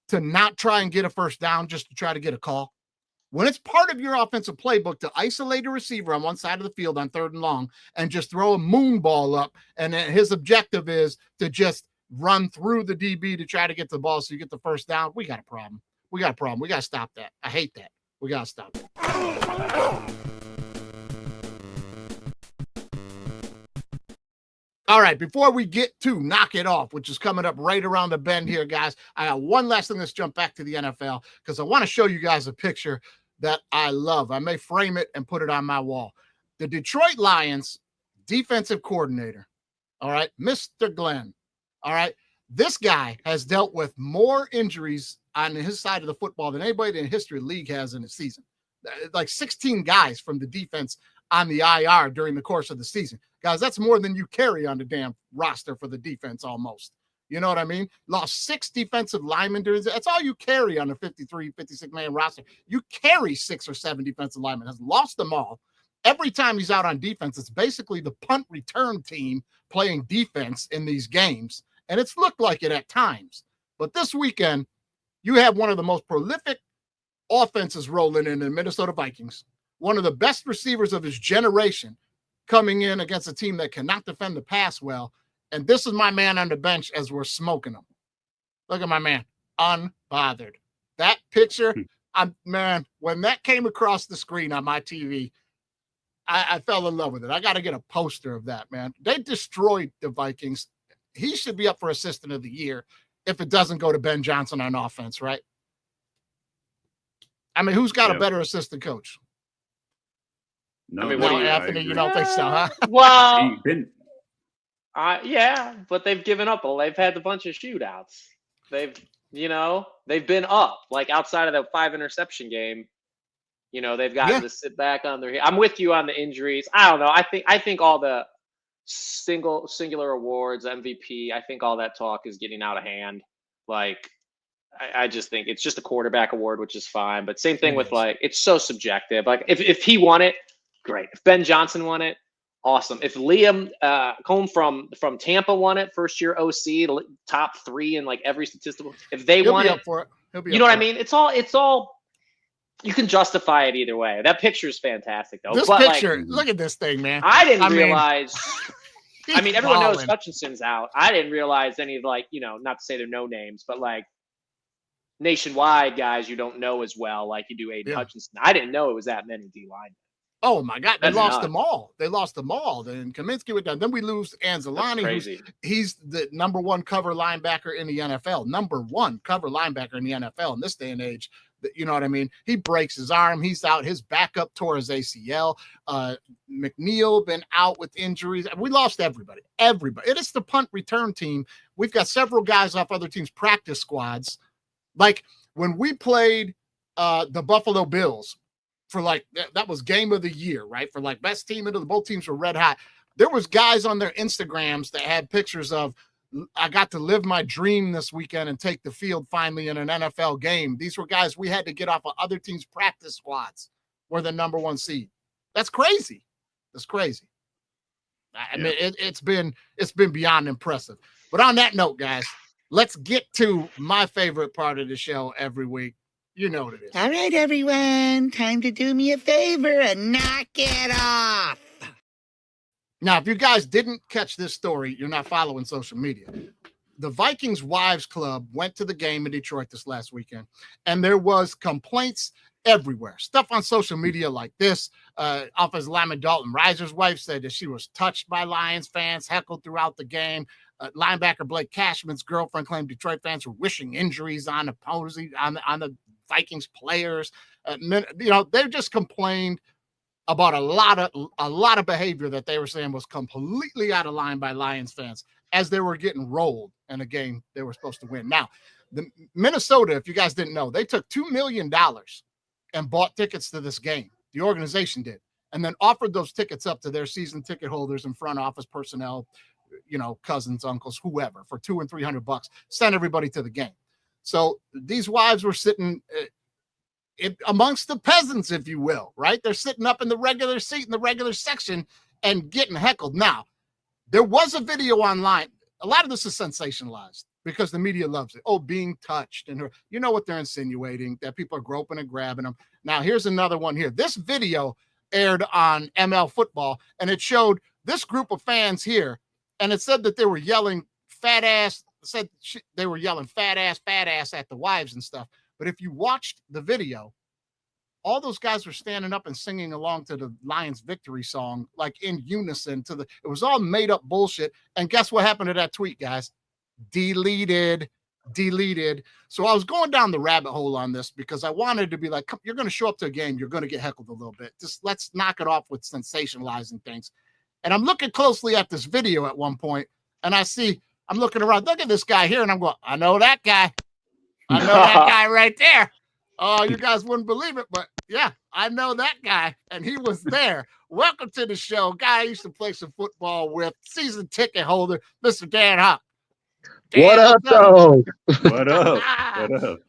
to not try and get a first down just to try to get a call, when it's part of your offensive playbook to isolate a receiver on one side of the field on 3rd and long and just throw a moon ball up, and his objective is to just run through the DB to try to get the ball so you get the first down, we got a problem. We got to stop that. I hate that. We got to stop it. All right, before we get to Knock It Off, which is coming up right around the bend here, guys, I got one last thing. Let's jump back to the NFL because I want to show you guys a picture that I love. I may frame it and put it on my wall. The Detroit Lions defensive coordinator, all right, Mr. Glenn, all right, this guy has dealt with more injuries on his side of the football than anybody in the history of the league has in a season. Like 16 guys from the defense on the IR during the course of the season. Guys, that's more than you carry on the damn roster for the defense almost. You know what I mean? Lost 6 defensive linemen during that. That's all you carry on a 53, 56-man roster. You carry 6 or 7 defensive linemen. Has lost them all. Every time he's out on defense, it's basically the punt return team playing defense in these games. And it's looked like it at times. But this weekend, you have one of the most prolific offenses rolling in the Minnesota Vikings. One of the best receivers of his generation coming in against a team that cannot defend the pass well. And this is my man on the bench as we're smoking him. Look at my man, unbothered. That picture, when that came across the screen on my TV, I fell in love with it. I got to get a poster of that, man. They destroyed the Vikings. He should be up for Assistant of the Year if it doesn't go to Ben Johnson on offense, right? I mean, who's got a better assistant coach? No, Anthony, you don't think so, huh? Well, yeah, but they've given up. They've had a bunch of shootouts. They've been up. Like outside of the 5 interception game, they've gotten to sit back on their. I'm with you on the injuries. I don't know. I think all the singular awards, MVP. I think all that talk is getting out of hand. Like, I just think it's just a quarterback award, which is fine. But same thing with it's so subjective. Like if he won it, great. If Ben Johnson won it, awesome. If Liam Cohn from Tampa won it, first year OC, top 3 in like every statistical. If they He'll won be it, up for it. He'll be you up know what for I mean? It's all. You can justify it either way. That picture is fantastic, though. This but picture, like, look at this thing, man. I didn't I mean, realize. I mean, everyone knows balling. Hutchinson's out. I didn't realize any of like, not to say they're no names, but like nationwide guys you don't know as well, like you do Aiden Hutchinson. I didn't know it was that many D linemen. Oh my God, they That's lost nuts. them all. They lost them all. Then Kaminsky went down. Then we lose Anzalani. He's the number 1 cover linebacker in the NFL. Number 1 cover linebacker in the NFL in this day and age. You know what I mean? He breaks his arm. He's out. His backup tore his ACL. McNeil been out with injuries. We lost everybody. Everybody. It is the punt return team. We've got several guys off other teams' practice squads. Like when we played the Buffalo Bills for like that was game of the year, right? For like best team into the both teams were red hot. There was guys on their Instagrams that had pictures of, I got to live my dream this weekend and take the field finally in an NFL game. These were guys we had to get off of other teams' practice squads. We're the number 1 seed. That's crazy. That's crazy. I mean, it's been beyond impressive. But on that note, guys, let's get to my favorite part of the show every week. You know what it is. All right, everyone. Time to do me a favor and knock it off. Now, if you guys didn't catch this story, you're not following social media. The Vikings Wives Club went to the game in Detroit this last weekend, and there was complaints everywhere. Stuff on social media like this. Offensive lineman Dalton Reiser's wife said that she was touched by Lions fans, heckled throughout the game. Linebacker Blake Cashman's girlfriend claimed Detroit fans were wishing injuries on the Vikings players. They just complained about a lot of behavior that they were saying was completely out of line by Lions fans as they were getting rolled in a game they were supposed to win. Now, the Minnesota, if you guys didn't know, they took $2 million and bought tickets to this game. The organization did, and then offered those tickets up to their season ticket holders and front office personnel, cousins, uncles, whoever, for $200 and $300. Sent everybody to the game. So these wives were sitting amongst the peasants, if you will, right? They're sitting up in the regular seat in the regular section and getting heckled. Now, there was a video online. A lot of this is sensationalized because the media loves it. Oh, being touched. And you know what they're insinuating, that people are groping and grabbing them. Now, here's another one here. This video aired on ML Football, and it showed this group of fans here, and it said that they were yelling fat ass, they were yelling fat ass at the wives and stuff. But if you watched the video, all those guys were standing up and singing along to the Lions victory song, like in unison it was all made up bullshit. And guess what happened to that tweet, guys? Deleted. So I was going down the rabbit hole on this because I wanted to be like, you're going to show up to a game, you're going to get heckled a little bit. Just let's knock it off with sensationalizing things. And I'm looking closely at this video at one point, and I'm looking around, look at this guy here, and I'm going, I know that guy. I know that guy right there. Oh, you guys wouldn't believe it, but yeah, I know that guy, and he was there. Welcome to the show. Guy I used to play some football with, season ticket holder, Mr. Dan Hauk. What up, though? What up? What up?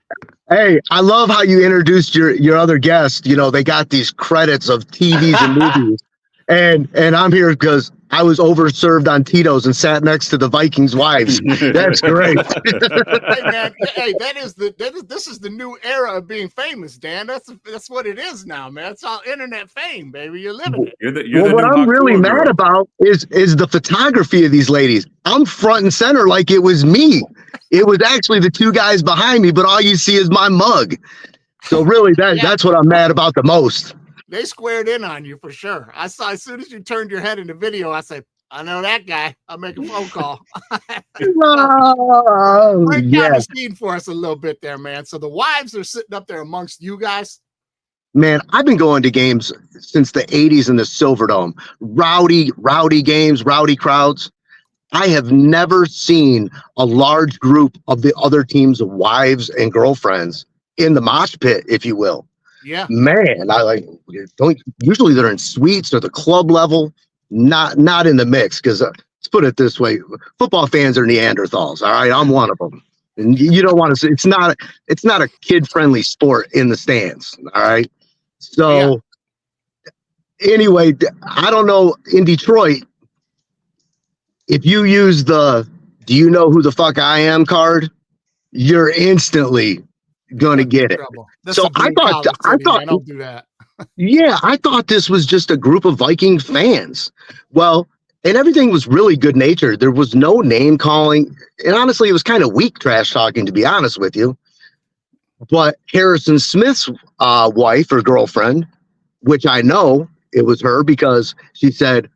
Hey, I love how you introduced your other guest. They got these credits of TVs and movies. And I'm here because I was overserved on Tito's and sat next to the Vikings wives. That's great. Hey man, this is the new era of being famous, Dan. That's what it is now, man. It's all internet fame, baby. You're living it. What I'm really mad about is the photography of these ladies. I'm front and center like it was me. It was actually the two guys behind me, but all you see is my mug. So really, that's what I'm mad about the most. They squared in on you for sure. I saw as soon as you turned your head in the video, I said, I know that guy. I'll make a phone call. Break down the scene for us a little bit there, man. So the wives are sitting up there amongst you guys. Man, I've been going to games since the 80s in the Silverdome. Rowdy games, rowdy crowds. I have never seen a large group of the other team's wives and girlfriends in the mosh pit, if you will. Yeah, man, usually they're in suites or the club level, not in the mix. Because let's put it this way: football fans are Neanderthals. All right, I'm one of them, and you don't want to. It's not a kid friendly sport in the stands. All right, so Anyway, I don't know, in Detroit, if you use the "do you know who the fuck I am" card, you're instantly gonna get it. So I thought, man, don't do that. Yeah, I thought this was just a group of Viking fans. Well, and everything was really good natured. There was no name calling, and honestly, it was kind of weak trash talking, to be honest with you. But Harrison Smith's wife or girlfriend, which I know it was her because she said,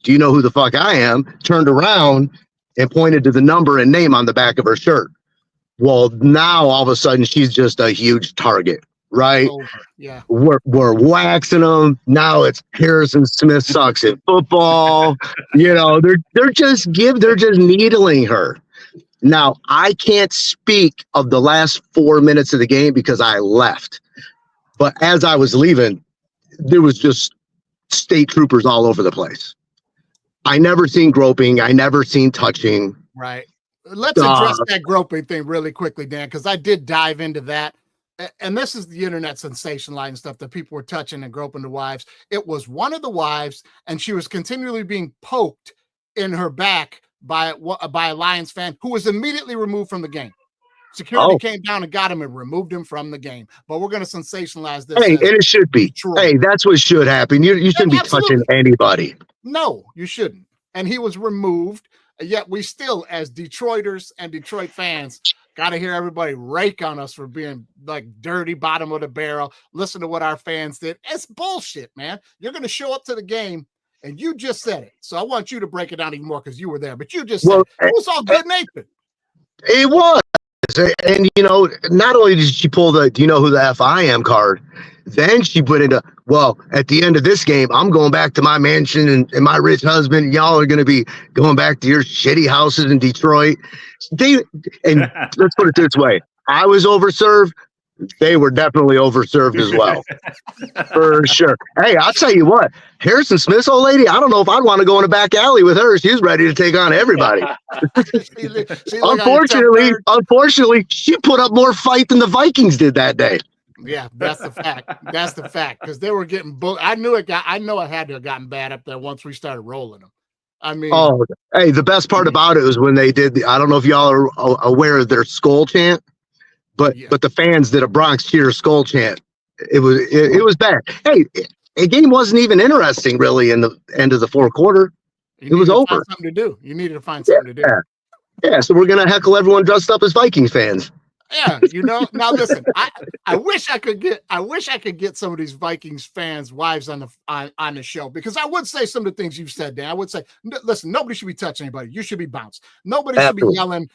"Do you know who the fuck I am?" Turned around and pointed to the number and name on the back of her shirt. Well, now all of a sudden she's just a huge target, right? Yeah, we're waxing them. Now it's Harrison Smith sucks at football. You know, they're just needling her. Now, I can't speak of the last 4 minutes of the game because I left. But as I was leaving, there was just state troopers all over the place. I never seen groping. I never seen touching. Right. Let's address that groping thing really quickly, Dan, because I did dive into that. And this is the internet sensationalizing stuff that people were touching and groping the wives. It was one of the wives, and she was continually being poked in her back by a Lions fan who was immediately removed from the game. Security came down and got him and removed him from the game. But we're going to sensationalize this. Hey, and it should be. Detroit. Hey, that's what should happen. You shouldn't be touching anybody. No, you shouldn't. And he was removed. Yet we still, as Detroiters and Detroit fans, got to hear everybody rake on us for being like dirty, bottom of the barrel. Listen to what our fans did. It's bullshit, man. You're going to show up to the game, and you just said it. So I want you to break it down even more because you were there. But you just said it was all good natured. It was. And, you know, not only did she pull the "do you know who the F I am" card, then she put into, well, at the end of this game, I'm going back to my mansion and my rich husband. Y'all are going to be going back to your shitty houses in Detroit. And let's put it this way. I was overserved. They were definitely overserved as well. For sure. Hey, I'll tell you what, Harrison Smith's old lady, I don't know if I'd want to go in a back alley with her. She's ready to take on everybody. Unfortunately, she put up more fight than the Vikings did that day. Yeah, that's the fact. That's the fact. Because they were getting I know it had to have gotten bad up there once we started rolling them. I mean, hey, the best part about it was when they did I don't know if y'all are aware of their skull chant. But the fans did a Bronx cheer skull chant. It was bad. Hey, the game wasn't even interesting really in the end of the fourth quarter. It was over. Something to do. You needed to find something to do. Yeah. So we're gonna heckle everyone dressed up as Vikings fans. Yeah, you know. Now listen, I wish I could get some of these Vikings fans' wives on the show, because I would say some of the things you've said, Dan. I would say, listen, nobody should be touching anybody. You should be bounced. Nobody should be yelling,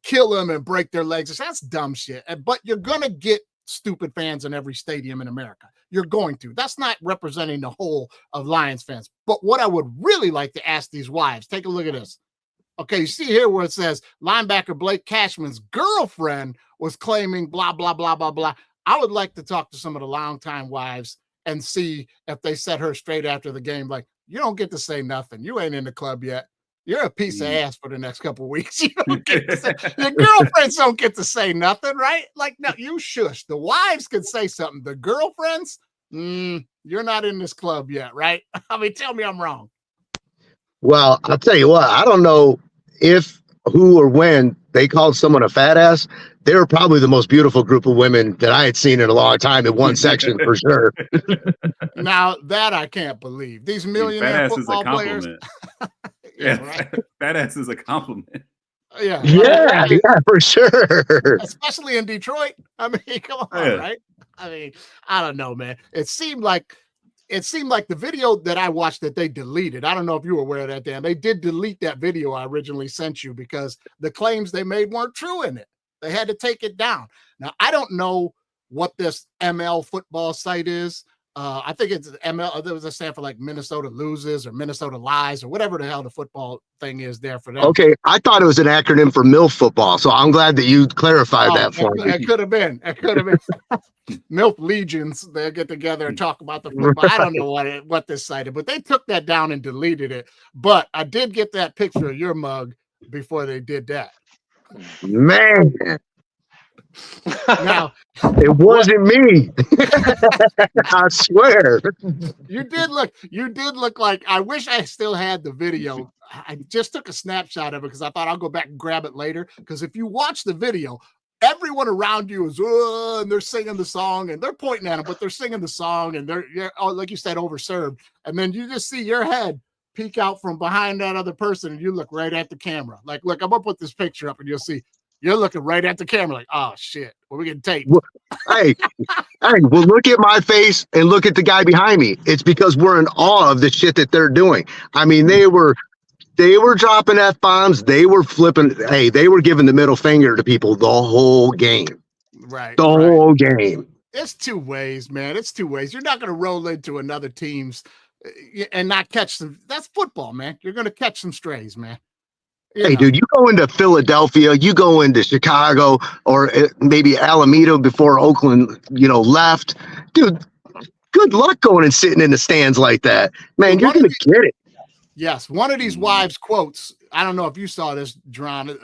kill them and break their legs. That's dumb shit. But you're gonna get stupid fans in every stadium in America. You're going to. That's not representing the whole of Lions fans. But what I would really like to ask these wives, take a look at this. Okay, you see here where it says linebacker Blake Cashman's girlfriend was claiming blah, blah, blah, blah, blah. I would like to talk to some of the longtime wives and see if they set her straight after the game. Like, you don't get to say nothing. You ain't in the club yet. You're a piece of ass for the next couple of weeks. You don't get to say, your girlfriends don't get to say nothing, right? Like, no, you shush. The wives can say something. The girlfriends, you're not in this club yet, right? I mean, tell me I'm wrong. Well, I'll tell you what, I don't know if, who, or when they called someone a fat ass. They were probably the most beautiful group of women that I had seen in a long time in one section, for sure. Now that I can't believe. These millionaire football players. Yeah, right? Fat ass is a compliment. Yeah, for sure. Especially in Detroit. I mean, come on, right? I mean, I don't know, man. It seemed like the video that I watched that they deleted. I don't know if you were aware of that, Dan. They did delete that video I originally sent you because the claims they made weren't true in it. They had to take it down. Now, I don't know what this ML football site is. I think it's ML. There was a stand for like Minnesota Loses or Minnesota Lies or whatever the hell the football thing is there for them. Okay, I thought it was an acronym for MILF football, so I'm glad that you clarified that for me. It could have been. MILF Legions. They'll get together and talk about the football. I don't know what this site is, but they took that down and deleted it. But I did get that picture of your mug before they did that. Man. Now, It wasn't me. I swear. you did look like, I wish I still had the video. I just took a snapshot of it because I thought I'll go back and grab it later. Because if you watch the video, everyone around you is, and they're singing the song and they're pointing at them, but they're singing the song and they're, like you said, overserved. And then you just see your head peek out from behind that other person and you look right at the camera. Like, look, I'm going to put this picture up and you'll see you're looking right at the camera like, oh, shit, well, we getting taped. Hey, well, look at my face and look at the guy behind me. It's because we're in awe of the shit that they're doing. I mean, they were dropping F-bombs. They were flipping. Hey, they were giving the middle finger to people the whole game. Right. The whole game. It's two ways, man. It's two ways. You're not going to roll into another team's and not catch some. That's football, man. You're going to catch some strays, man. Dude, you go into Philadelphia, you go into Chicago, or maybe Alameda before Oakland, left. Dude, good luck going and sitting in the stands like that. Man, you're going to get it. Yes. One of these wives' quotes, I don't know if you saw this, Jerron.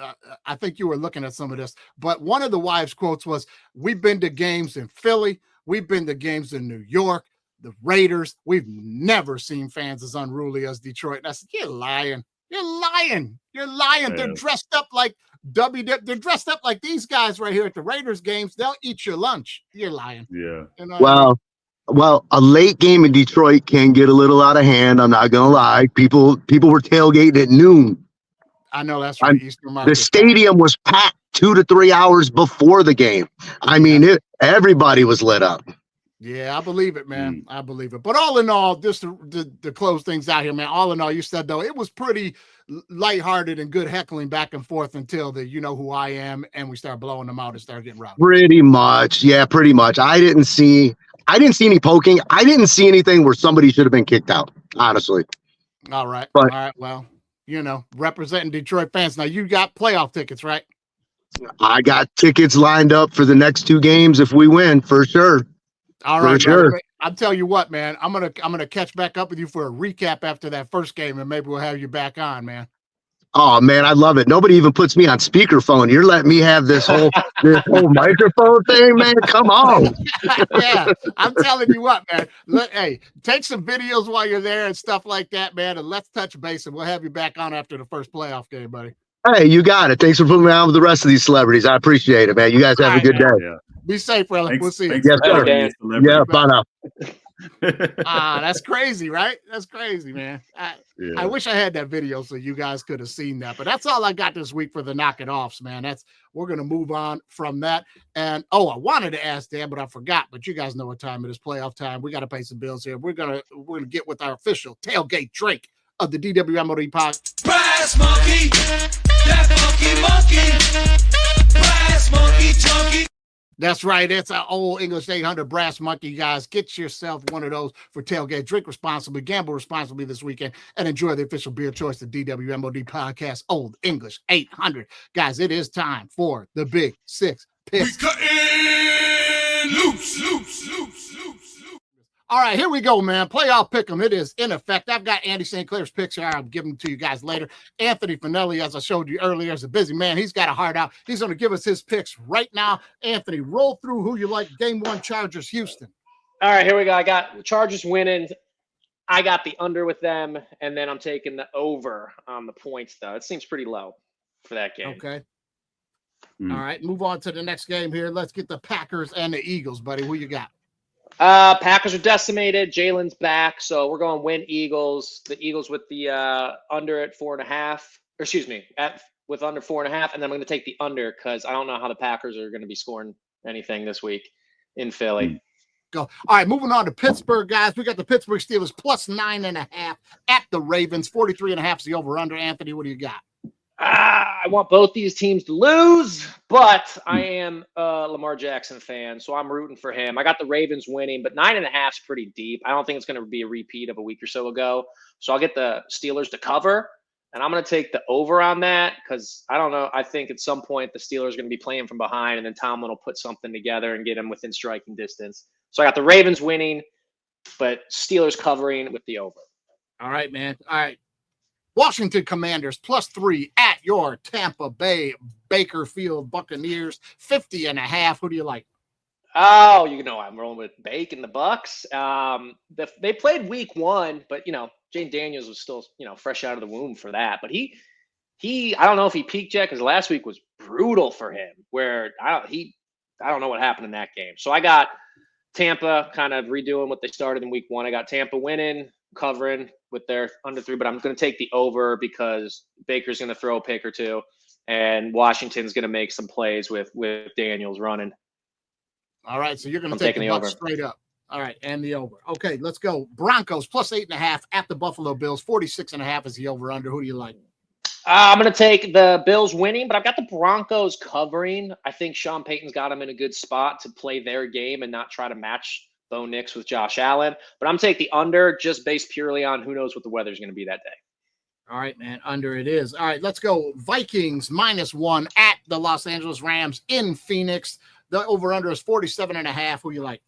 I think you were looking at some of this, but one of the wives' quotes was, we've been to games in Philly. We've been to games in New York, the Raiders. We've never seen fans as unruly as Detroit. And I said, you're lying. You're lying. You're lying. Yeah. They're dressed up like they're dressed up like these guys right here at the Raiders games. They'll eat your lunch. You're lying. Yeah. Well, a late game in Detroit can get a little out of hand. I'm not gonna lie. People were tailgating at noon. I know that's right. The stadium was packed 2 to 3 hours before the game. I mean, everybody was lit up. Yeah, I believe it, man. I believe it. But all in all, just to close things out here, man, all in all, you said, though, it was pretty lighthearted and good heckling back and forth until the you know who I am, and we start blowing them out and start getting rowdy. Pretty much. Yeah, pretty much. I didn't see any poking. I didn't see anything where somebody should have been kicked out, honestly. All right. But, all right. Well, representing Detroit fans. Now, you got playoff tickets, right? I got tickets lined up for the next 2 games if we win, for sure. All right, sure. I'll tell you what, man. I'm gonna catch back up with you for a recap after that first game, and maybe we'll have you back on, man. Oh man, I love it. Nobody even puts me on speakerphone. You're letting me have this whole microphone thing, man. Come on. Yeah, I'm telling you what, man. Hey, take some videos while you're there and stuff like that, man. And let's touch base, and we'll have you back on after the first playoff game, buddy. Hey, you got it. Thanks for putting me on with the rest of these celebrities. I appreciate it, man. You guys have a good day. Yeah. Be safe, brother. We'll see you. Yes, sir. Yeah, bye now. That's crazy, right? That's crazy, man. I wish I had that video so you guys could have seen that. But that's all I got this week for the knock it offs, man. We're gonna move on from that. And I wanted to ask Dan, but I forgot. But you guys know what time it is. Playoff time. We got to pay some bills here. We're gonna get with our official tailgate drink of the DWMOD podcast. Brass monkey, that monkey, brass monkey junkie. That's right. It's an old English 800 Brass Monkey, guys. Get yourself one of those for tailgate. Drink responsibly, gamble responsibly this weekend, and enjoy the official beer choice, the DWMOD podcast, Old English 800. Guys, it is time for the Big 6 Picks. We cutting loose. All right, here we go, man. Playoff pick 'em. It is in effect. I've got Andy St. Clair's picks here. I'll give them to you guys later. Anthony Fanelli, as I showed you earlier, is a busy man. He's got a heart out. He's going to give us his picks right now. Anthony, roll through who you like. Game 1, Chargers, Houston. All right, here we go. I got Chargers winning. I got the under with them, and then I'm taking the over on the points, though. It seems pretty low for that game. Okay. All right, move on to the next game here. Let's get the Packers and the Eagles, buddy. Who you got? Packers are decimated. Jalen's back, so we're going win Eagles. The Eagles with the under at 4.5, or excuse me, with under 4.5, and then I'm going to take the under because I don't know how the Packers are going to be scoring anything this week in Philly. Go. All right, moving on to Pittsburgh, guys. We got the Pittsburgh Steelers plus 9.5 at the Ravens. 43.5 is the over/under. Anthony, what do you got? I want both these teams to lose, but I am a Lamar Jackson fan, so I'm rooting for him. I got the Ravens winning, but 9.5 is pretty deep. I don't think it's going to be a repeat of a week or so ago. So I'll get the Steelers to cover, and I'm going to take the over on that because I don't know. I think at some point the Steelers are going to be playing from behind, and then Tomlin will put something together and get them within striking distance. So I got the Ravens winning, but Steelers covering with the over. All right, man. All right. Washington Commanders plus 3 at your Tampa Bay Baker Field Buccaneers, 50.5. Who do you like? Oh, I'm rolling with Bake and the Bucks. They played week 1, but Jane Daniels was still fresh out of the womb for that. But he I don't know if he peaked yet because last week was brutal for him. Where I don't know what happened in that game. So I got Tampa kind of redoing what they started in week 1. I got Tampa winning, covering with their under 3, but I'm going to take the over because Baker's going to throw a pick or two, and Washington's going to make some plays with Daniels running. All right, so you're going to take the Bucs straight up. All right, and the over. Okay, let's go. Broncos plus 8.5 at the Buffalo Bills. 46.5 is the over-under. Who do you like? I'm going to take the Bills winning, but I've got the Broncos covering. I think Sean Payton's got them in a good spot to play their game and not try to match Bo Nix with Josh Allen. But I'm taking the under just based purely on who knows what the weather's going to be that day. All right, man, under it is. All right, let's go. Vikings -1 at the Los Angeles Rams in Phoenix. The over-under is 47.5. Who you like?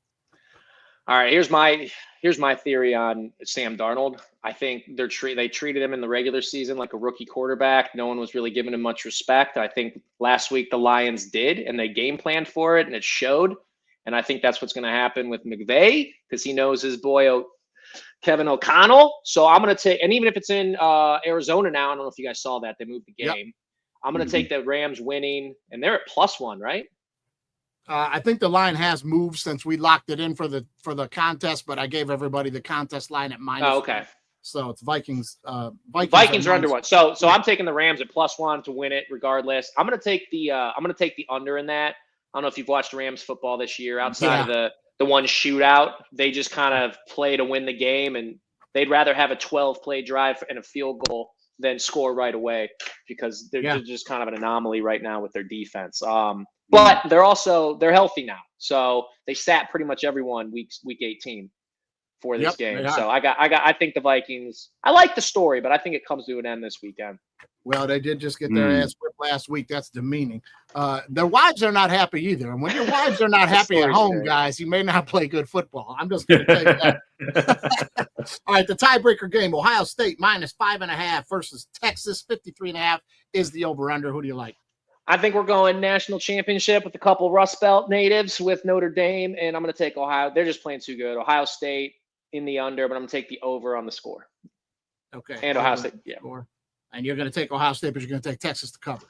All right, here's my theory on Sam Darnold. I think they treated him in the regular season like a rookie quarterback. No one was really giving him much respect. I think last week the Lions did, and they game planned for it, and it showed. And I think that's what's going to happen with McVay because he knows his boy Kevin O'Connell. So I'm going to take, and even if it's in Arizona now, I don't know if you guys saw that they moved the game. Yep. I'm going to take the Rams winning, and they're at +1, right? I think the line has moved since we locked it in for the contest, but I gave everybody the contest line at -1. Oh, okay. So it's Vikings. Vikings are under 1. So I'm taking the Rams at +1 to win it, regardless. I'm gonna take the under in that. I don't know if you've watched Rams football this year. Outside of the one shootout, they just kind of play to win the game, and they'd rather have a 12-play drive and a field goal than score right away because they're just kind of an anomaly right now with their defense. But they're healthy now, so they sat pretty much everyone week 18 for this game. So I think the Vikings. I like the story, but I think it comes to an end this weekend. Well, they did just get their ass whipped last week. That's demeaning. Their wives are not happy either. And when your wives are not happy at home, guys, you may not play good football. I'm just going to tell you that. All right, the tiebreaker game, Ohio State -5.5 versus Texas. 53.5 is the over-under. Who do you like? I think we're going national championship with a couple Rust Belt natives with Notre Dame, and I'm going to take Ohio. They're just playing too good. Ohio State in the under, but I'm going to take the over on the score. Okay. And Ohio State, Score. And you're going to take Ohio State, but you're going to take Texas to cover.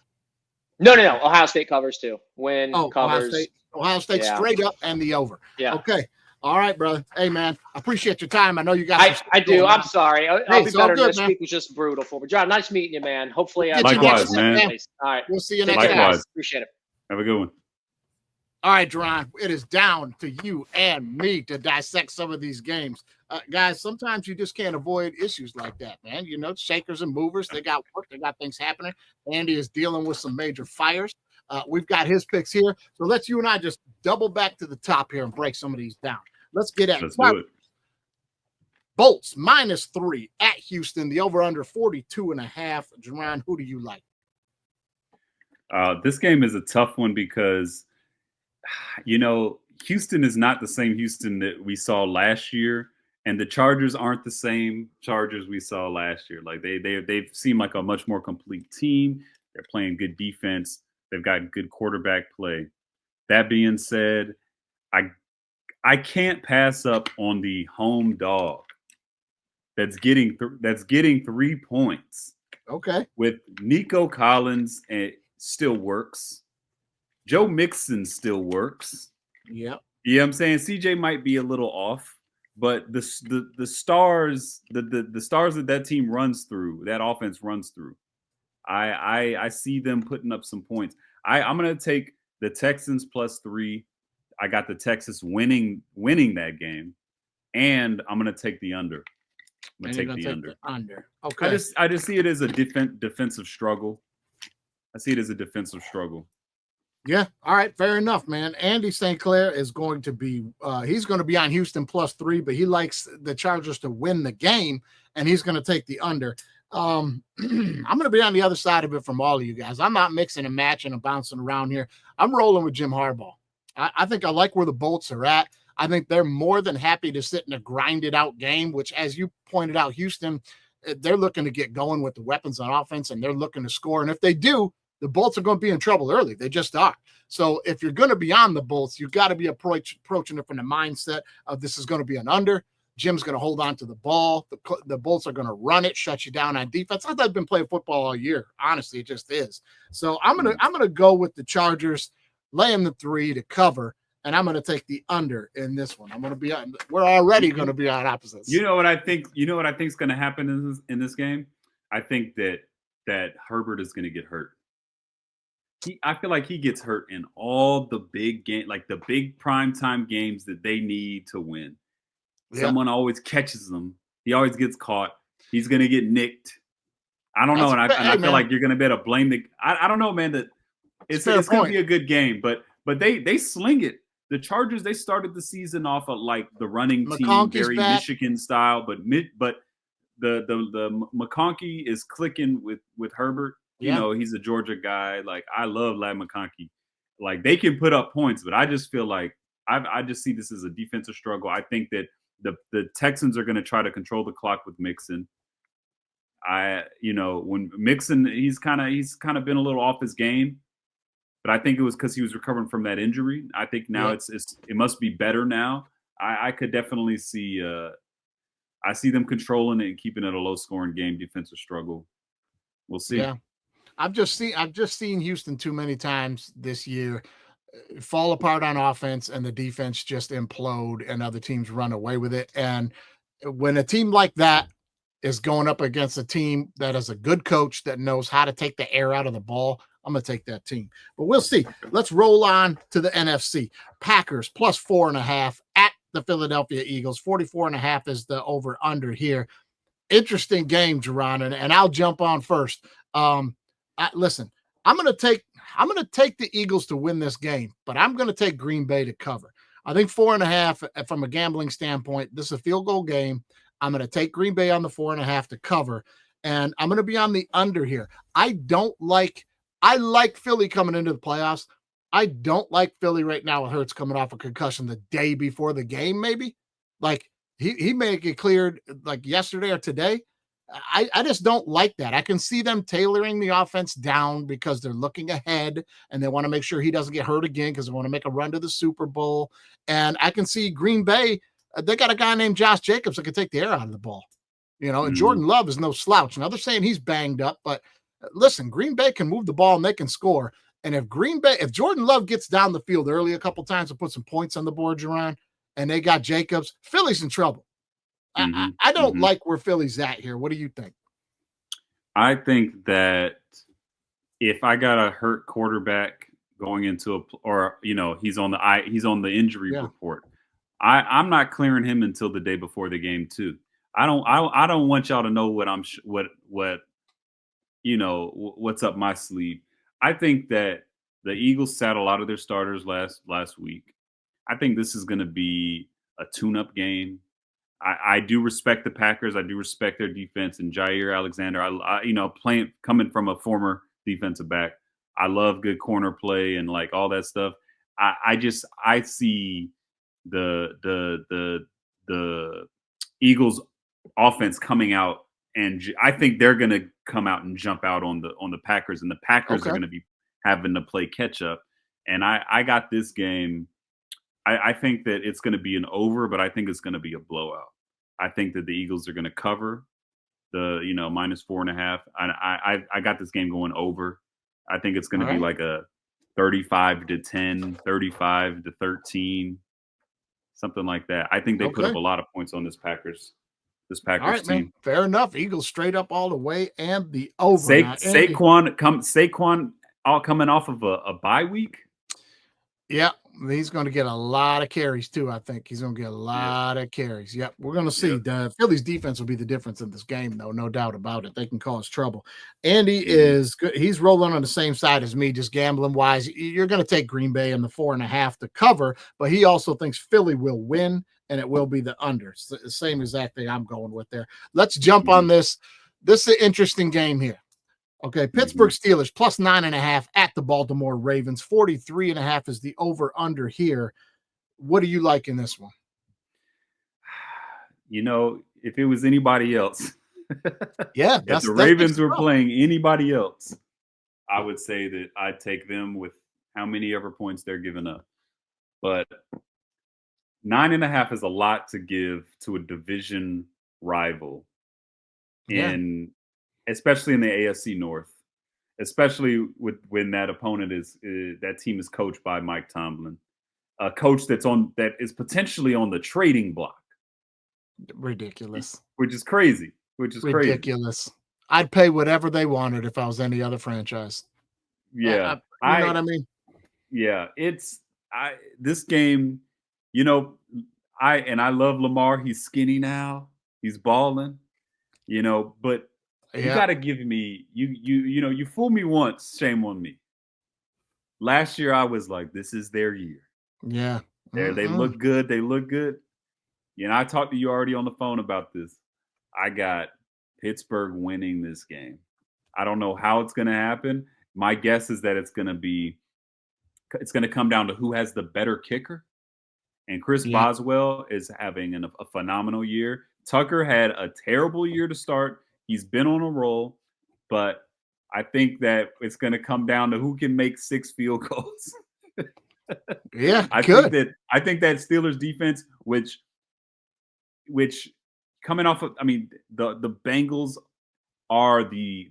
No. Ohio State covers too. Covers. Ohio State straight up and the over. Yeah. Okay. All right, brother. Hey, man, I appreciate your time. I know you got. I do. I'm sorry. I'll be better. This week was just brutal for me. John, nice meeting you, man. Hopefully, likewise, man. All right, we'll see you next time. Likewise. Appreciate it. Have a good one. All right, Jerron, it is down to you and me to dissect some of these games. Guys, sometimes you just can't avoid issues like that, man. Shakers and movers, they got work, they got things happening. Andy is dealing with some major fires. We've got his picks here. So let's you and I just double back to the top here and break some of these down. Let's get at Let's do it. Bolts -3 at Houston, the over-under 42.5. Jerron, who do you like? This game is a tough one because, Houston is not the same Houston that we saw last year, and the Chargers aren't the same Chargers we saw last year. Like they seem like a much more complete team. They're playing good defense. They've got good quarterback play. That being said, I can't pass up on the home dog that's getting 3 points. Okay. With Nico Collins, and it still works. Joe Mixon still works. Yep. You know what I'm saying? CJ might be a little off, but the stars, the stars that team runs through, that offense runs through. I see them putting up some points. I'm gonna take the Texans +3. I got the Texas winning that game, and I'm gonna take the under. I'm gonna take the under. Okay. I just see it as a defensive struggle. I see it as a defensive struggle. Yeah. All right. Fair enough, man. Andy St.Clair is going to be he's going to be on Houston +3, but he likes the Chargers to win the game, and he's going to take the under. I'm going to be on the other side of it from all of you guys. I'm not mixing and matching and bouncing around here. I'm rolling with Jim Harbaugh. I think I like where the Bolts are at. I think they're more than happy to sit in a grinded out game, which, as you pointed out, Houston, they're looking to get going with the weapons on offense, and they're looking to score. And if they do, the Bolts are going to be in trouble early. They just are. So if you're going to be on the Bolts, you've got to be approaching it from the mindset of this is going to be an under. Jim's going to hold on to the ball. The Bolts are going to run it, shut you down on defense. I've been playing football all year. Honestly, it just is. So I'm gonna go with the Chargers, laying the 3 to cover, and I'm gonna take the under in this one. We're already going to be on opposites. You know what I think? You know what I think is going to happen in this game? I think that Herbert is going to get hurt. I feel like he gets hurt in all the big game, like the big primetime games that they need to win. Yeah. Someone always catches him. He always gets caught. He's going to get nicked. I don't know. And I feel like you're going to be able to blame I don't know, man, that it's going to be a good game, but they sling it. The Chargers, they started the season off of like the running team, very back. Michigan style, but the McConkey is clicking with Herbert. You know, he's a Georgia guy. Like, I love Lad McConkey. Like, they can put up points, but I just feel like I just see this as a defensive struggle. I think that the Texans are going to try to control the clock with Mixon. When Mixon, he's kind of been a little off his game, but I think it was because he was recovering from that injury. I think now it must be better now. I could definitely see I see them controlling it and keeping it a low scoring game, defensive struggle. We'll see. Yeah. I've just seen Houston too many times this year fall apart on offense and the defense just implode and other teams run away with it. And when a team like that is going up against a team that is a good coach that knows how to take the air out of the ball, I'm going to take that team. But we'll see. Let's roll on to the NFC. Packers plus 4.5 at the Philadelphia Eagles. 44.5 is the over under here. Interesting game, Jerron, and I'll jump on first. Listen, I'm going to take the Eagles to win this game, but I'm going to take Green Bay to cover. I think 4.5 from a gambling standpoint. This is a field goal game. I'm going to take Green Bay on the 4.5 to cover, and I'm going to be on the under here. I like Philly coming into the playoffs. I don't like Philly right now with Hurts coming off a concussion the day before the game, maybe. Like, he may get cleared like yesterday or today. I just don't like that. I can see them tailoring the offense down because they're looking ahead and they want to make sure he doesn't get hurt again because they want to make a run to the Super Bowl. And I can see Green Bay, they got a guy named Josh Jacobs that can take the air out of the ball. And Jordan Love is no slouch. Now they're saying he's banged up, but listen, Green Bay can move the ball and they can score. And if Jordan Love gets down the field early a couple times and put some points on the board, Jerron, and they got Jacobs, Philly's in trouble. I don't like where Philly's at here. What do you think? I think that if I got a hurt quarterback going into he's on the injury report, I'm not clearing him until the day before the game too. I don't want y'all to know what's up my sleeve. I think that the Eagles sat a lot of their starters last week. I think this is going to be a tune-up game. I do respect the Packers. I do respect their defense and Jair Alexander. Coming from a former defensive back, I love good corner play and like all that stuff. I see the Eagles offense coming out, and I think they're going to come out and jump out on the Packers, and the Packers are going to be having to play catch up. And I got this game. I think that it's going to be an over, but I think it's going to be a blowout. I think that the Eagles are going to cover the minus 4.5. I got this game going over. I think it's going to be like a 35-10, 35-13, something like that. I think they put up a lot of points on this Packers team. Man. Fair enough. Eagles straight up all the way and the over. Saquon all coming off of a bye week. Yeah, he's going to get a lot of carries too. I think he's going to get a lot of carries. Yep, we're going to see. The Phillies defense will be the difference in this game, though, no doubt about it. They can cause trouble. Andy is good. He's rolling on the same side as me, just gambling wise. You're going to take Green Bay and the 4.5 to cover, but he also thinks Philly will win, and it will be the under. Same exact thing I'm going with there. Let's jump on this. This is an interesting game here. Okay, Pittsburgh Steelers plus 9.5 at the Baltimore Ravens. 43.5 is the over-under here. What do you like in this one? If it was anybody else, if the Ravens were playing anybody else, I would say that I'd take them with how many ever points they're giving up. But 9.5 is a lot to give to a division rival, especially in the AFC North, especially when that opponent that team is coached by Mike Tomlin, a coach that is potentially on the trading block. Ridiculous. Which is crazy. Ridiculous. I'd pay whatever they wanted if I was any other franchise. Yeah. You know what I mean? Yeah. This game, I love Lamar. He's skinny now. He's balling, but you got to give me, you fool me once, shame on me. Last year I was like, this is their year. Yeah. They look good. They look good. I talked to you already on the phone about this. I got Pittsburgh winning this game. I don't know how it's going to happen. My guess is that it's going to come down to who has the better kicker. And Chris Boswell is having a phenomenal year. Tucker had a terrible year to start. He's been on a roll, but I think that it's going to come down to who can make 6 field goals. Yeah, I think that Steelers defense, which coming off of, the Bengals are the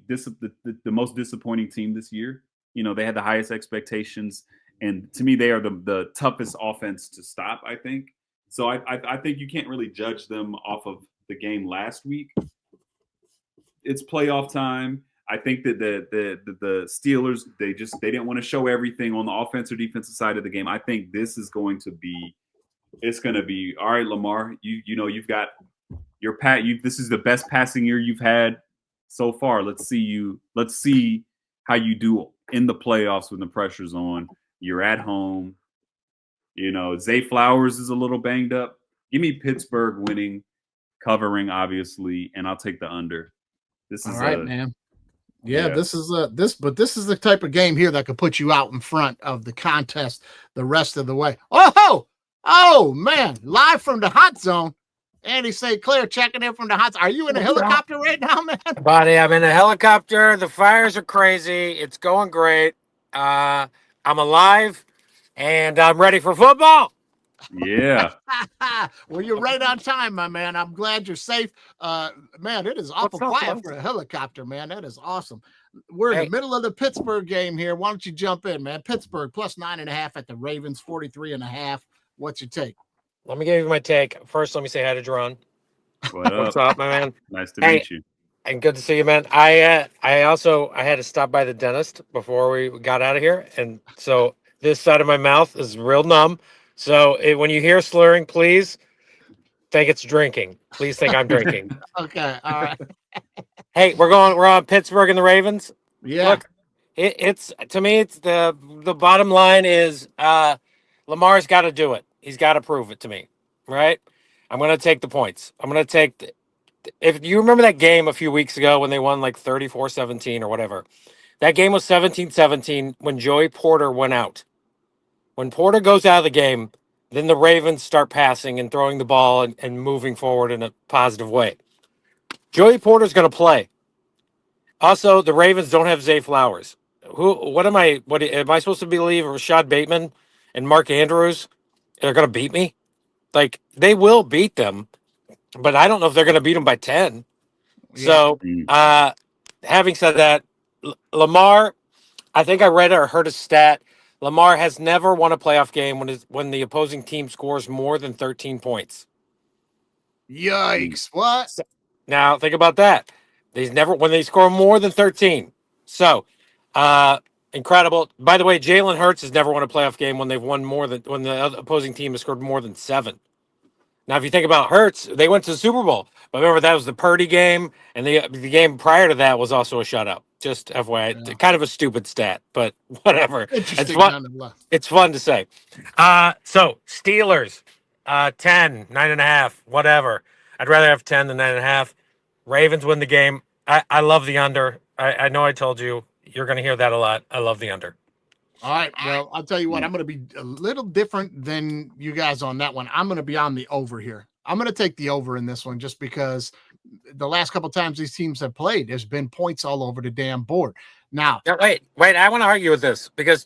most disappointing team this year. They had the highest expectations, and to me, they are the toughest offense to stop, I think. So I think you can't really judge them off of the game last week. It's playoff time. I think that the Steelers, they didn't want to show everything on the offense or defensive side of the game. I think this is going to be, all right, Lamar, you've got your this is the best passing year you've had so far. Let's see how you do in the playoffs when the pressure's on. You're at home. Zay Flowers is a little banged up. Give me Pittsburgh winning, covering, obviously, and I'll take the under. This is all right, man. Yeah, this is the type of game here that could put you out in front of the contest the rest of the way. Oh man, live from the hot zone. Andy St.Clair checking in from the hot zone. Are you in a helicopter right now, man? Buddy, I'm in a helicopter. The fires are crazy. It's going great. I'm alive and I'm ready for football. Yeah. Well, you're right on time, my man. I'm glad you're safe. Man, it is awful quiet for a helicopter, man. That is awesome. We're in the middle of the Pittsburgh game here. Why don't you jump in, man? Pittsburgh plus 9.5 at the Ravens, 43.5. What's your take? Let me give you my take. First, let me say hi to Jerron. What's up, my man? Nice to meet you. And good to see you, man. I had to stop by the dentist before we got out of here, and so this side of my mouth is real numb. So when you hear slurring, please think it's drinking. Please think I'm drinking. Okay, all right. Hey, we're on Pittsburgh and the Ravens. Yeah. Look, it's to me, it's the bottom line is Lamar's got to do it. He's got to prove it to me, right? I'm going to take the points. I'm going to take if you remember that game a few weeks ago when they won like 34-17 or whatever. That game was 17-17 when Joey Porter went out. When Porter goes out of the game, then the Ravens start passing and throwing the ball and moving forward in a positive way. Joey Porter's going to play. Also, the Ravens don't have Zay Flowers. Am I supposed to believe Rashad Bateman and Mark Andrews are going to beat me? Like, they will beat them, but I don't know if they're going to beat them by 10. Yeah. So, having said that, Lamar, I think I read or heard a stat. Lamar has never won a playoff game when the opposing team scores more than 13 points. Yikes. What? Now, think about that. When they score more than 13. So, incredible. By the way, Jalen Hurts has never won a playoff game when the opposing team has scored more than 7. Now, if you think about Hurts, they went to the Super Bowl. But remember, that was the Purdy game, and the game prior to that was also a shutout. Just FYI, kind of a stupid stat, but whatever. It's fun. It's fun to say. So, Steelers, 10, 9.5, whatever. I'd rather have 10 than 9.5. Ravens win the game. I love the under. I know I told you. You're going to hear that a lot. I love the under. All right. Well, I'll tell you what. I'm going to be a little different than you guys on that one. I'm going to be on the over here. I'm going to take the over in this one just because the last couple of times these teams have played, there's been points all over the damn board. Now, wait. I want to argue with this because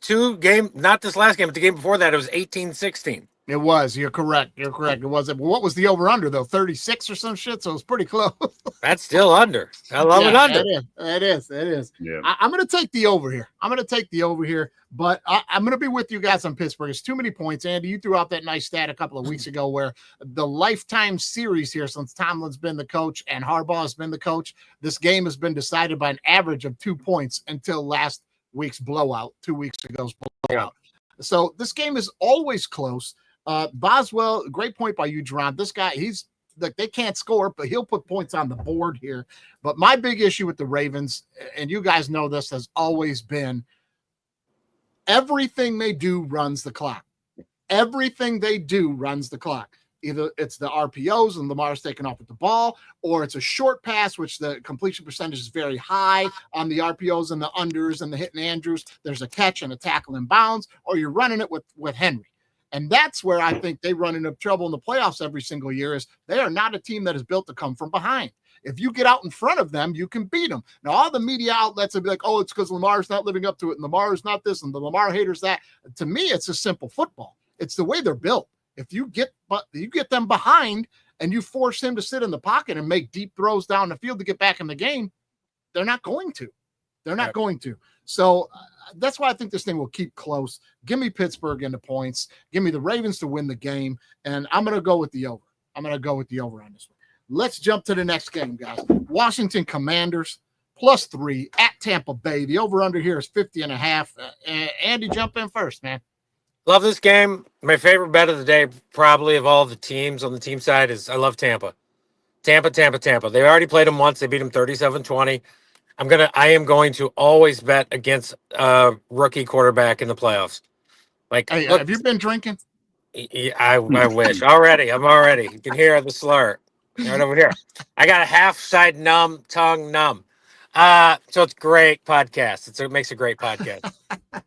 not this last game, but the game before that, it was 18-16. it was. You're correct. It was. What was the over under though? 36 or some shit. So it's pretty close. That's still under. I love it under. It is. Yeah. I'm going to take the over here. But I'm going to be with you guys on Pittsburgh. It's too many points. Andy, you threw out that nice stat a couple of weeks ago where the lifetime series here since Tomlin's been the coach and Harbaugh has been the coach, this game has been decided by an average of 2 points until last week's blowout, 2 weeks ago's blowout. So this game is always close. Boswell, great point by you, Jerron. This guy, he's like, they can't score, but he'll put points on the board here. But my big issue with the Ravens, and you guys know this, has always been everything they do runs the clock. Everything they do runs the clock. Either it's the RPOs and Lamar's taking off with the ball, or it's a short pass, which the completion percentage is very high on the RPOs and the unders and the hitting Andrews. There's a catch and a tackle in bounds, or you're running it with Henry. And that's where I think they run into trouble in the playoffs every single year is they are not a team that is built to come from behind. If you get out in front of them, you can beat them. Now, all the media outlets will be like, oh, it's because Lamar's not living up to it, and Lamar's not this, and the Lamar haters that. To me, it's just simple football. It's the way they're built. If you get them behind and you force him to sit in the pocket and make deep throws down the field to get back in the game, they're not going to. So that's why I think this thing will keep close. Give me Pittsburgh in the points. Give me the Ravens to win the game. And I'm going to go with the over. on this one. Let's jump to the next game, guys. Washington Commanders +3 at Tampa Bay. The over-under here is 50.5. Andy, jump in first, man. Love this game. My favorite bet of the day, probably of all the teams on the team side, is I love Tampa. Tampa. They already played them once. They beat them 37-20. I am going to always bet against rookie quarterback in the playoffs. Like, hey, look, have you been drinking? I wish. Already. You can hear the slur right over here. I got a half side numb, tongue numb. So it's great podcast. It makes a great podcast.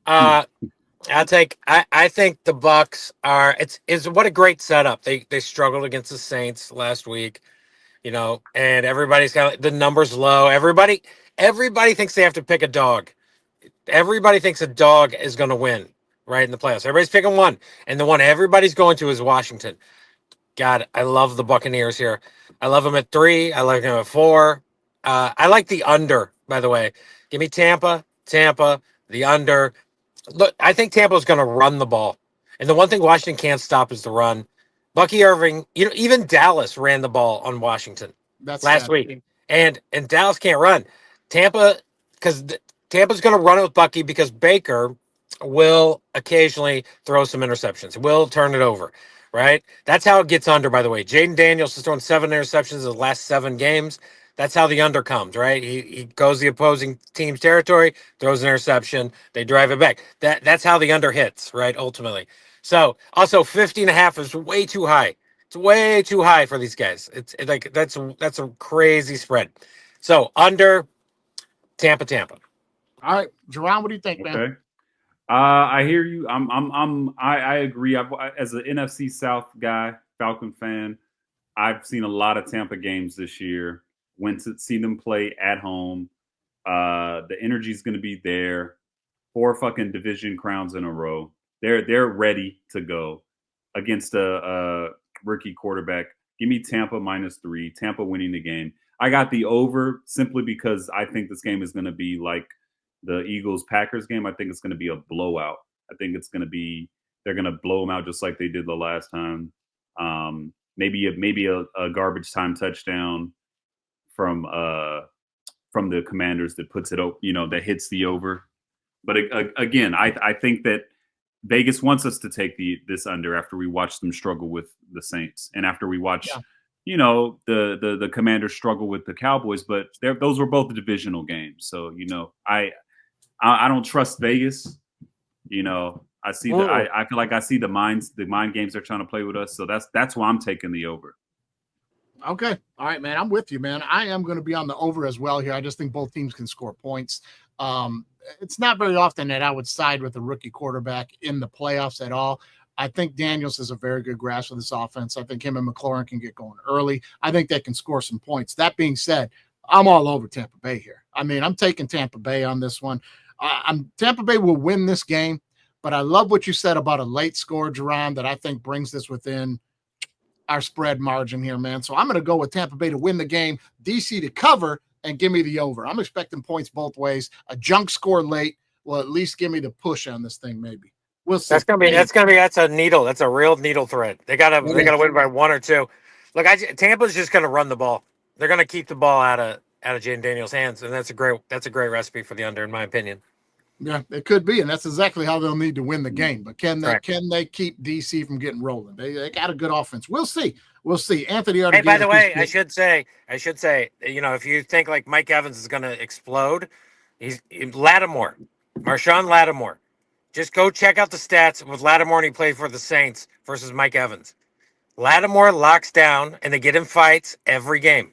I think the Bucks are. It's what a great setup. They struggled against the Saints last week, and everybody's got the numbers low. Everybody thinks they have to pick a dog. Everybody thinks a dog is going to win, right, in the playoffs. Everybody's picking one, and the one everybody's going to is Washington. God, I love the Buccaneers here. I love them at 3. I like them at 4. I like the under, by the way. Give me Tampa, the under. Look, I think Tampa's going to run the ball. And the one thing Washington can't stop is the run. Bucky Irving, even Dallas ran the ball on Washington last week. And Dallas can't run. Tampa, because Tampa's going to run it with Bucky because Baker will occasionally throw some interceptions. Will turn it over, right? That's how it gets under, by the way. Jaden Daniels has thrown 7 interceptions in the last 7 games. That's how the under comes, right? He goes the opposing team's territory, throws an interception, they drive it back. That's how the under hits, right, ultimately. So, also 50.5 is way too high. It's way too high for these guys. It's like that's a crazy spread. So, under Tampa. All right, Jerron, what do you think, man? Okay. I hear you. I agree. As an NFC South guy, Falcon fan, I've seen a lot of Tampa games this year. Went to see them play at home. The energy is going to be there. 4 fucking division crowns in a row. They're ready to go against a rookie quarterback. Give me Tampa -3. Tampa winning the game. I got the over simply because I think this game is going to be like the Eagles-Packers game. I think it's going to be a blowout. I think it's going to be they're going to blow them out just like they did the last time. Maybe a garbage time touchdown from the Commanders that puts it, that hits the over. But again, I think that Vegas wants us to take this under after we watch them struggle with the Saints and after we watch, the Commanders struggle with the Cowboys. But those were both divisional games, so I don't trust Vegas. I see I feel like I see the mind games they're trying to play with us. So that's why I'm taking the over. Okay. All right, man. I'm with you, man. I am going to be on the over as well here. I just think both teams can score points. It's not very often that I would side with a rookie quarterback in the playoffs at all. I think Daniels has a very good grasp of this offense. I think him and McLaurin can get going early. I think they can score some points. That being said, I'm all over Tampa Bay here. I mean, I'm taking Tampa Bay on this one. Tampa Bay will win this game, but I love what you said about a late score, Jerron, that I think brings this within our spread margin here, man. So I'm going to go with Tampa Bay to win the game, DC to cover, and give me the over. I'm expecting points both ways. A junk score late will at least give me the push on this thing, maybe. We'll see. That's a needle. That's a real needle thread. They gotta win by 1 or 2. Look, Tampa's just gonna run the ball. They're gonna keep the ball out of Jaden Daniels' hands, and that's a great recipe for the under, in my opinion. Yeah, it could be, and that's exactly how they'll need to win the game. But can they keep DC from getting rolling? They got a good offense. We'll see. Anthony. Hey, by the way, I should say, if you think like Mike Evans is going to explode, he's Marshawn Lattimore. Just go check out the stats with Lattimore, and he played for the Saints versus Mike Evans. Lattimore locks down, and they get in fights every game,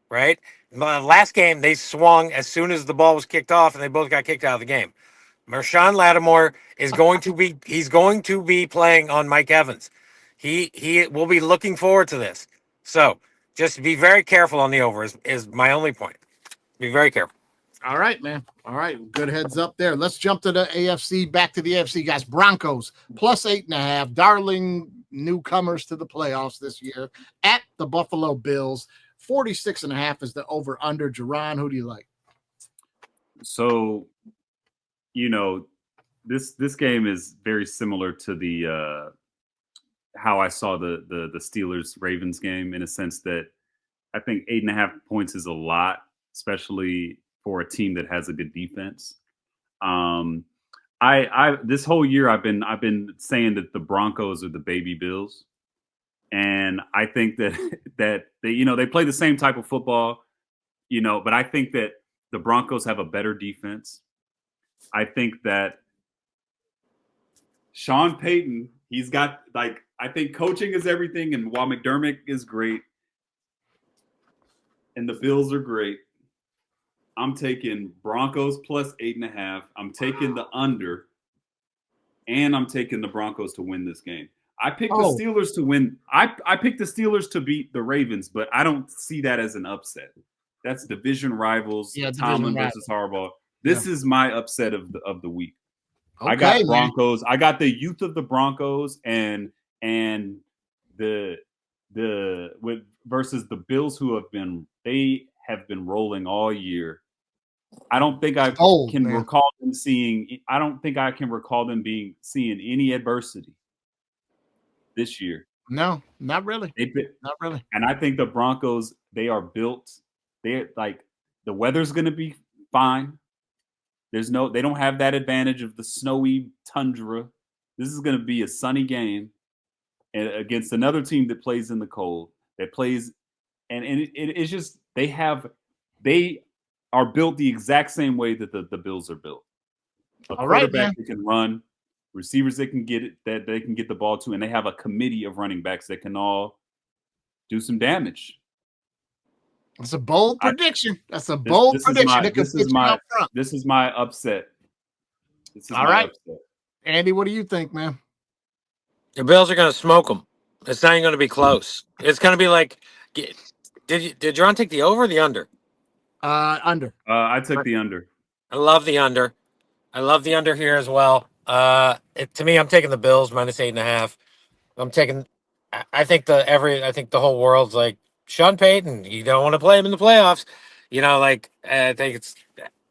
right? Last game, they swung as soon as the ball was kicked off, and they both got kicked out of the game. Marshawn Lattimore is going to be playing on Mike Evans. He will be looking forward to this. So just be very careful on the over is my only point. Be very careful. All right, man. All right. Good heads up there. Let's jump to the AFC. Back to the AFC, guys. Broncos plus 8.5. Darling newcomers to the playoffs this year at the Buffalo Bills. 46.5 is the over under. Jerron, who do you like? So, this game is very similar to the how I saw the Steelers Ravens game, in a sense that I think 8.5 points is a lot, especially for a team that has a good defense. I this whole year I've been saying that the Broncos are the baby Bills, and I think that they play the same type of football, but I think that the Broncos have a better defense. I think that Sean Payton, he's got, I think coaching is everything, and while McDermott is great and the Bills are great, I'm taking Broncos plus 8.5. I'm taking the under, and I'm taking the Broncos to win this game. I picked the Steelers to win. I picked the Steelers to beat the Ravens, but I don't see that as an upset. That's division rivals, Tomlin versus Harbaugh. This is my upset of the week. Okay, I got Broncos. Man. I got the youth of the Broncos and the versus the Bills, who have been rolling all year. I don't think I can recall them seeing. I don't think I can recall them seeing any adversity this year. No, not really. Not really. And I think the Broncos, they are built. They're like, the weather's going to be fine. They don't have that advantage of the snowy tundra. This is going to be a sunny game against another team that plays in the cold. That plays, and it's just they are built the exact same way that the Bills are built. A quarterback that can run, receivers that can get it, that they can get the ball to, and they have a committee of running backs that can all do some damage. That's a bold prediction. That's a bold prediction. This is my upset. All right. Upset. Andy, what do you think, man? The Bills are going to smoke them. It's not even going to be close. It's going to be like, did Jerron take the over or the under? Under. I took the under. I love the under. I love the under here as well. To me, I'm taking the Bills minus 8.5. I think the whole world's like, Sean Payton, you don't want to play him in the playoffs. I think it's,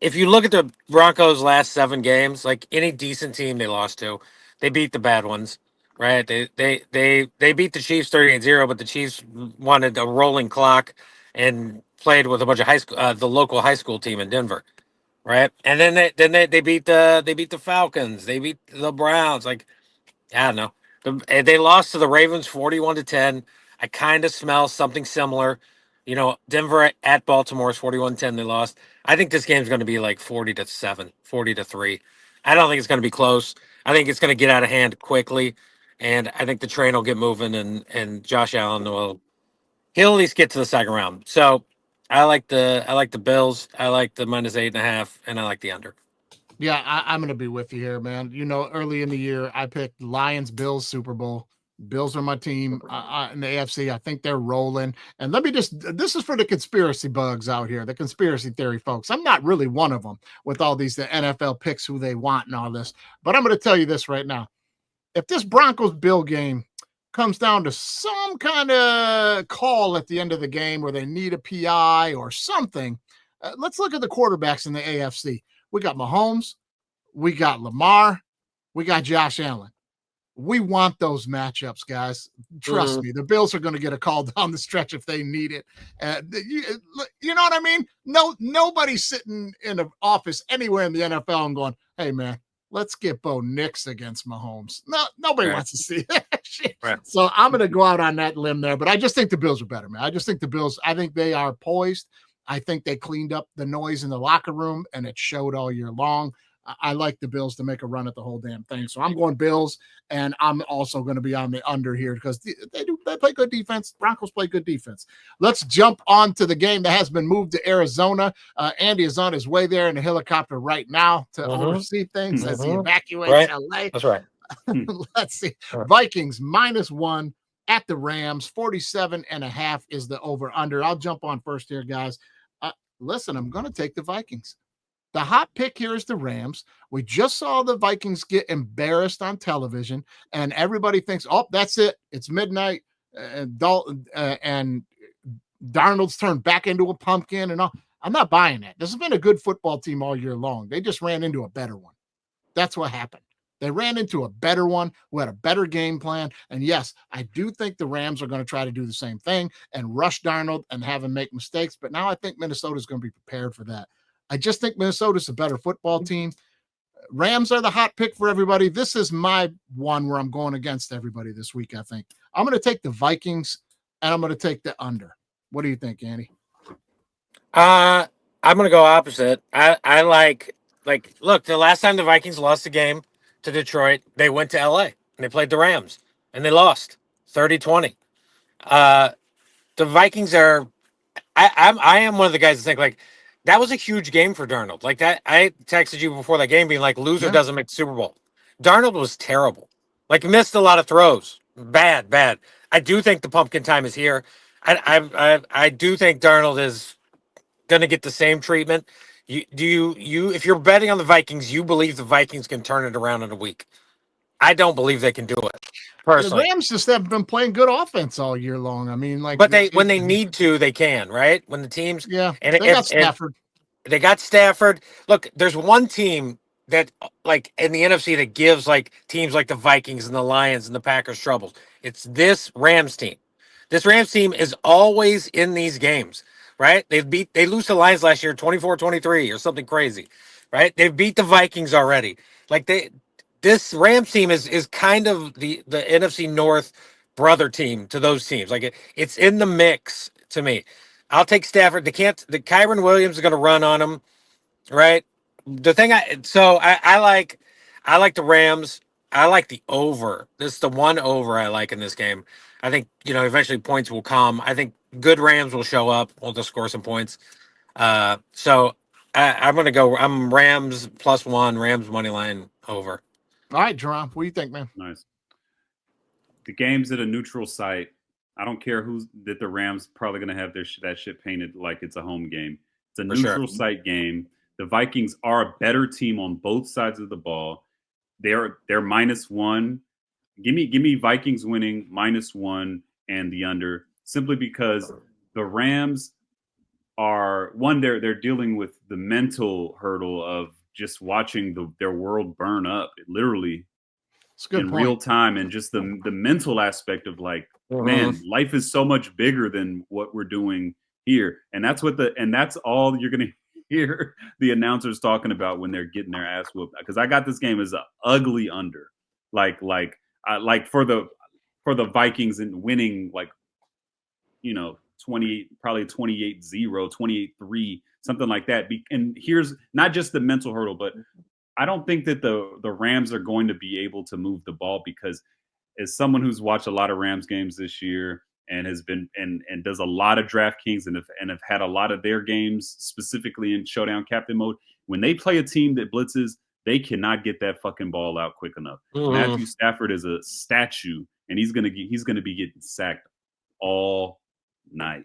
if you look at the Broncos' last 7 games, like any decent team they lost to, they beat the bad ones, right? They beat the Chiefs 38-0, but the Chiefs wanted a rolling clock and played with a bunch of the local high school team in Denver, right? And then they beat the Falcons, they beat the Browns. Like, I don't know. They lost to the Ravens 41-10. I kind of smell something similar. Denver at Baltimore is 41-10. They lost. I think this game's going to be like 40-7, 40-3. I don't think it's going to be close. I think it's going to get out of hand quickly, and I think the train will get moving, and Josh Allen he'll at least get to the second round. So I like the Bills. I like the minus 8.5, and I like the under. Yeah, I'm going to be with you here, man. Early in the year, I picked Lions Bills Super Bowl. Bills are my team in the AFC. I think they're rolling. And this is for the conspiracy bugs out here, the conspiracy theory folks. I'm not really one of them with all the NFL picks, who they want and all this. But I'm going to tell you this right now. If this Broncos-Bill game comes down to some kind of call at the end of the game where they need a PI or something, let's look at the quarterbacks in the AFC. We got Mahomes. We got Lamar. We got Josh Allen. We want those matchups, guys. Trust me. The Bills are going to get a call down the stretch if they need it. You know what I mean? Nobody's sitting in an office anywhere in the NFL and going, hey, man, let's get Bo Nix against Mahomes. Nobody wants to see that shit. Right. So I'm going to go out on that limb there. But I just think the Bills are better, man. I just think the Bills, I think they are poised. I think they cleaned up the noise in the locker room, and it showed all year long. I like the Bills to make a run at the whole damn thing. So I'm going Bills, and I'm also going to be on the under here because they play good defense. Broncos play good defense. Let's jump on to the game that has been moved to Arizona. Andy is on his way there in a helicopter right now to oversee things as he evacuates LA. That's right. Let's see. Vikings -1 at the Rams. 47.5 is the over-under. I'll jump on first here, guys. Listen, I'm going to take the Vikings. The hot pick here is the Rams. We just saw the Vikings get embarrassed on television, and everybody thinks, oh, that's it. It's midnight, and Darnold's turned back into a pumpkin and all. I'm not buying that. This has been a good football team all year long. They just ran into a better one. That's what happened. They ran into a better one who had a better game plan. And yes, I do think the Rams are going to try to do the same thing and rush Darnold and have him make mistakes. But now I think Minnesota is going to be prepared for that. I just think Minnesota's a better football team. Rams are the hot pick for everybody. This is my one where I'm going against everybody this week, I think. I'm going to take the Vikings, and I'm going to take the under. What do you think, Andy? I'm going to go opposite. I like, look, the last time the Vikings lost a game to Detroit, they went to LA, and they played the Rams, and they lost 30-20. The Vikings are – I am one of the guys that think, like, that was a huge game for Darnold. Like that, I texted you before that game being like, loser doesn't make the Super Bowl. Darnold was terrible. Like, missed a lot of throws. Bad. I do think the pumpkin time is here. I do think Darnold is going to get the same treatment. If you're betting on the Vikings, you believe the Vikings can turn it around in a week. I don't believe they can do it. Personally. The Rams just haven't been playing good offense all year long. I mean, like, but when they need to, they can, right? When the teams, they got Stafford. They got Stafford. Look, there's one team that, like, in the NFC that gives, like, teams like the Vikings and the Lions and the Packers troubles. It's this Rams team. This Rams team is always in these games, right? They lose to the Lions last year 24-23 or something crazy, right? They've beat the Vikings already. Like, this Rams team is kind of the NFC North brother team to those teams. Like, it's in the mix to me. I'll take Stafford. The Kyron Williams is going to run on him, right? I like the Rams. I like the over. This is the one over I like in this game. I think, eventually points will come. I think good Rams will show up. We'll just score some points. So I'm going to go. I'm Rams +1, Rams money line over. All right, Jerron, what do you think, man? Nice. The game's at a neutral site. I don't care that the Rams probably going to have that shit painted like it's a home game. It's a neutral site game. The Vikings are a better team on both sides of the ball. They're -1. Give me Vikings winning -1 and the under, simply because the Rams are they're dealing with the mental hurdle of just watching their world burn up. It literally in real time, and just the mental aspect of, like, man, life is so much bigger than what we're doing here. And that's all you're going to hear the announcers talking about when they're getting their ass whooped. Because I got this game as an ugly under, like for the Vikings and winning, like, 28-0, 28-3, something like that. And here's not just the mental hurdle, but I don't think that the Rams are going to be able to move the ball, because as someone who's watched a lot of Rams games this year and has been and does a lot of DraftKings and have had a lot of their games specifically in showdown captain mode, when they play a team that blitzes, they cannot get that fucking ball out quick enough. Matthew Stafford is a statue and he's gonna be getting sacked all night.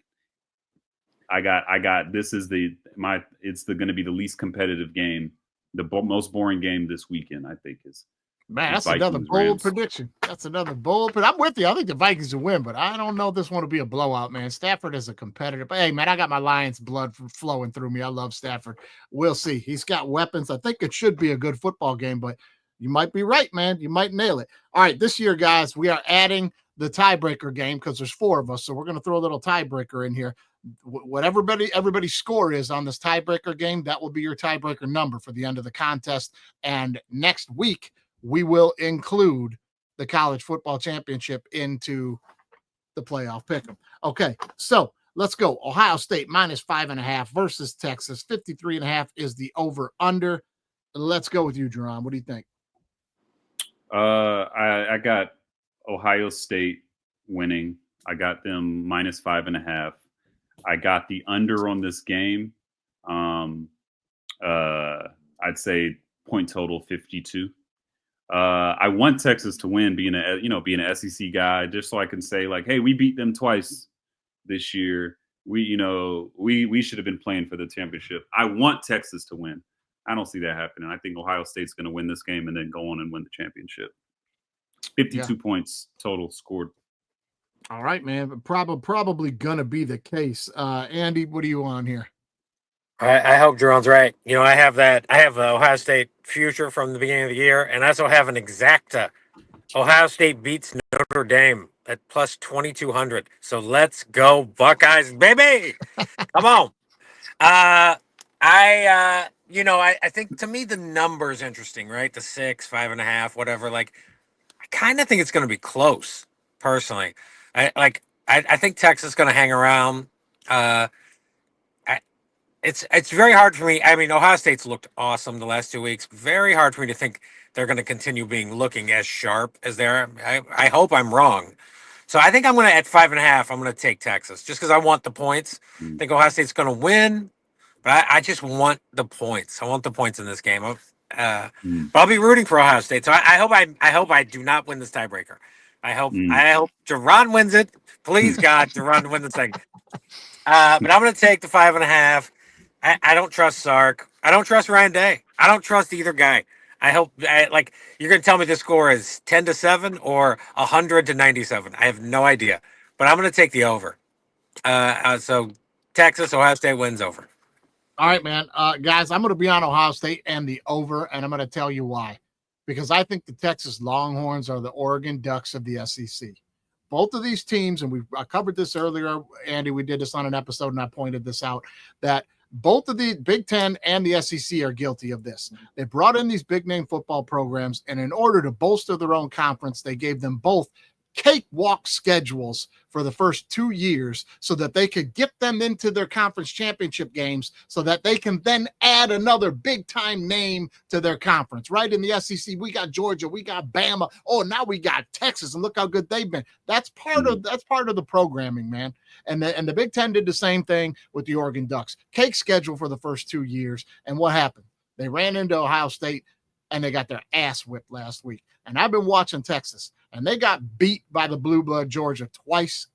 I got. This is it's gonna be the least competitive game, the most boring game this weekend. I think is. Man, that's Vikings, another bold Rams. prediction. That's another bold. But I'm with you. I think the Vikings will win, but I don't know if this one will be a blowout, man. Stafford is a competitor. But hey, man, I got my Lions blood flowing through me. I love Stafford. We'll see. He's got weapons. I think it should be a good football game, but you might be right, man. You might nail it. All right, this year, guys, we are adding the tiebreaker game because there's 4 of us. So we're going to throw a little tiebreaker in here. What everybody's score is on this tiebreaker game, that will be your tiebreaker number for the end of the contest. And next week, we will include the college football championship into the playoff pick'em. Okay, so let's go. Ohio State -5.5 versus Texas. 53.5 is the over/under. Let's go with you, Jerron. What do you think? I got Ohio State winning. I got them -5.5. I got the under on this game. I'd say point total 52. I want Texas to win, being an SEC guy, just so I can say like, hey, we beat them twice this year. We should have been playing for the championship. I want Texas to win. I don't see that happening. I think Ohio State's going to win this game and then go on and win the championship. 52 points total scored. All right, man. Probably going to be the case. Andy, what are you on here? I hope Jerron's right. I have the Ohio State future from the beginning of the year, and I also have an exacta. Ohio State beats Notre Dame at plus 2,200. So let's go Buckeyes, baby! Come on. I think to me the number's interesting, right? The 6, 5.5, whatever. Like, I kind of think it's going to be close, personally. I think Texas is going to hang around. It's very hard for me. I mean, Ohio State's looked awesome the last 2 weeks. Very hard for me to think they're going to continue looking as sharp as they are. I hope I'm wrong. So I think I'm going to, at 5.5, I'm going to take Texas just because I want the points. I think Ohio State's going to win, but I just want the points. I want the points in this game. But I'll be rooting for Ohio State. So I hope I do not win this tiebreaker. I hope Jerron wins it. Please, God, Jerron win the thing. But I'm going to take the 5.5. I don't trust Sark. I don't trust Ryan Day. I don't trust either guy. You're going to tell me the score is 10-7 or 100-97. I have no idea, but I'm going to take the over. So Texas, Ohio State wins over. All right, man. Guys, I'm going to be on Ohio State and the over, and I'm going to tell you why. Because I think the Texas Longhorns are the Oregon Ducks of the SEC. Both of these teams, and I covered this earlier, Andy, we did this on an episode, and I pointed this out, that both of the Big Ten and the SEC are guilty of this. They brought in these big-name football programs, and in order to bolster their own conference, they gave them both cakewalk schedules for the first 2 years so that they could get them into their conference championship games so that they can then add another big-time name to their conference. Right in the SEC, we got Georgia, we got Bama. Oh, now we got Texas, and look how good they've been. That's part of the programming, man. And the Big Ten did the same thing with the Oregon Ducks. Cake schedule for the first 2 years, and what happened? They ran into Ohio State, and they got their ass whipped last week. And I've been watching Texas, and they got beat by the Blue Blood Georgia twice.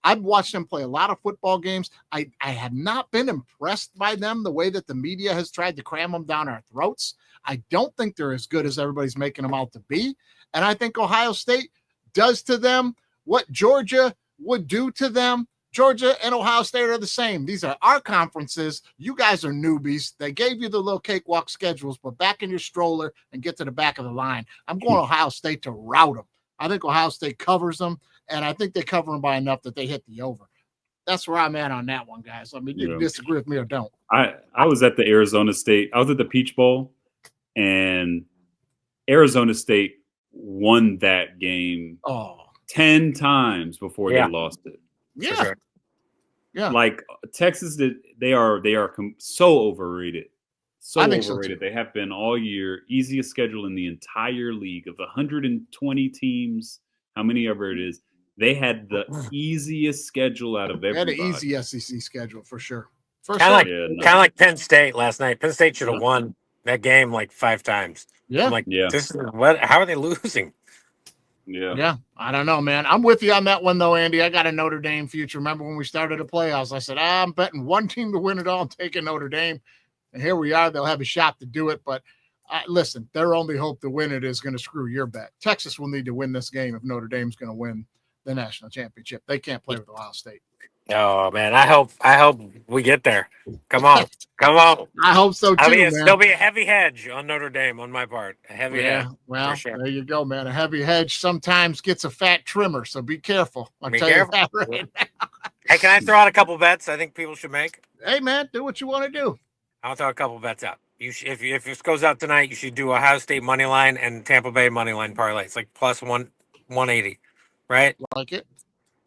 I've watched them play a lot of football games. I have not been impressed by them the way that the media has tried to cram them down our throats. I don't think they're as good as everybody's making them out to be. And I think Ohio State does to them what Georgia would do to them. Georgia and Ohio State are the same. These are our conferences. You guys are newbies. They gave you the little cakewalk schedules, but back in your stroller and get to the back of the line. I'm going Ohio State to rout them. I think Ohio State covers them, and I think they cover them by enough that they hit the over. That's where I'm at on that one, guys. I mean, you can disagree with me or don't. I was at the Arizona State. I was at the Peach Bowl, and Arizona State won that game 10 times before they lost it. Yeah. Sure. Yeah. Like Texas, they are so overrated. So I think so, overrated. too. They have been all year. Easiest schedule in the entire league of 120 teams. How many ever it is, they had the easiest schedule out of everybody. They had an easy SEC schedule for sure. Kind of like Penn State last night. Penn State should have won that game like 5 times. Yeah. I'm like, this is what? How are they losing? Yeah, I don't know, man. I'm with you on that one, though, Andy. I got a Notre Dame future. Remember when we started the playoffs? I said, I'm betting one team to win it all. I'm taking Notre Dame. And here we are. They'll have a shot to do it. But listen, their only hope to win it is going to screw your bet. Texas will need to win this game if Notre Dame's going to win the national championship. They can't play with Ohio State. Oh man, I hope we get there. Come on, come on. I hope so too, man. There'll be a heavy hedge on Notre Dame on my part. A heavy hedge. Well, sure. There you go, man. A heavy hedge sometimes gets a fat trimmer, so be careful. I'll tell you that right now. Hey, can I throw out a couple bets I think people should make? Hey, man, do what you want to do. I'll throw a couple bets out. If this goes out tonight, you should do Ohio State money line and Tampa Bay money line parlay. It's like plus 180, right? Like it.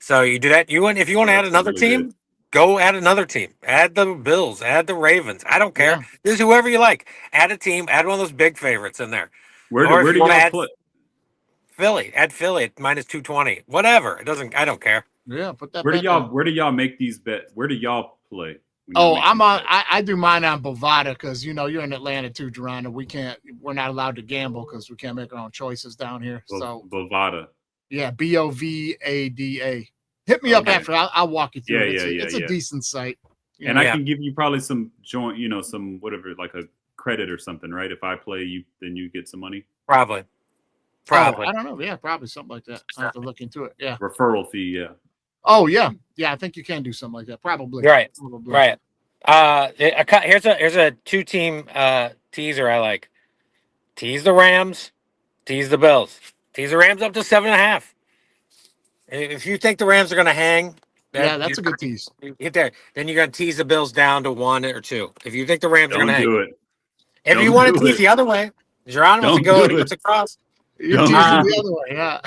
So you do that. If you want to add another team, go add another team. Add the Bills. Add the Ravens. I don't care. Yeah. This is whoever you like. Add a team. Add one of those big favorites in there. Where do y'all put Philly? Add Philly at minus 220. Whatever. It doesn't. I don't care. Yeah, put that. Where do y'all make these bets? Where do y'all play? I do mine on Bovada because you're in Atlanta too, Jerron, and we're not allowed to gamble because we can't make our own choices down here. So Bovada. Yeah, Bovada. Hit me up after. I'll walk you through. It's a decent site. And I can give you probably some joint, some whatever, like a credit or something, right? If I play you, then you get some money. Probably. Oh, I don't know. Yeah, probably something like that. I have to look into it. Yeah. Referral fee. Yeah. Oh yeah, yeah. I think you can do something like that. Probably. Right. Probably. Right. Here's a 2-team teaser I like. Tease the Rams. Tease the Bills. Tease the Rams up to 7.5. If you think the Rams are going to hang, that's a good tease. Get there. Then you're going to tease the Bills down to 1 or 2. If you think the Rams are going to hang, do it. If you want to tease the other way, Jerron wants to go and he puts across. You tease the other way, yeah.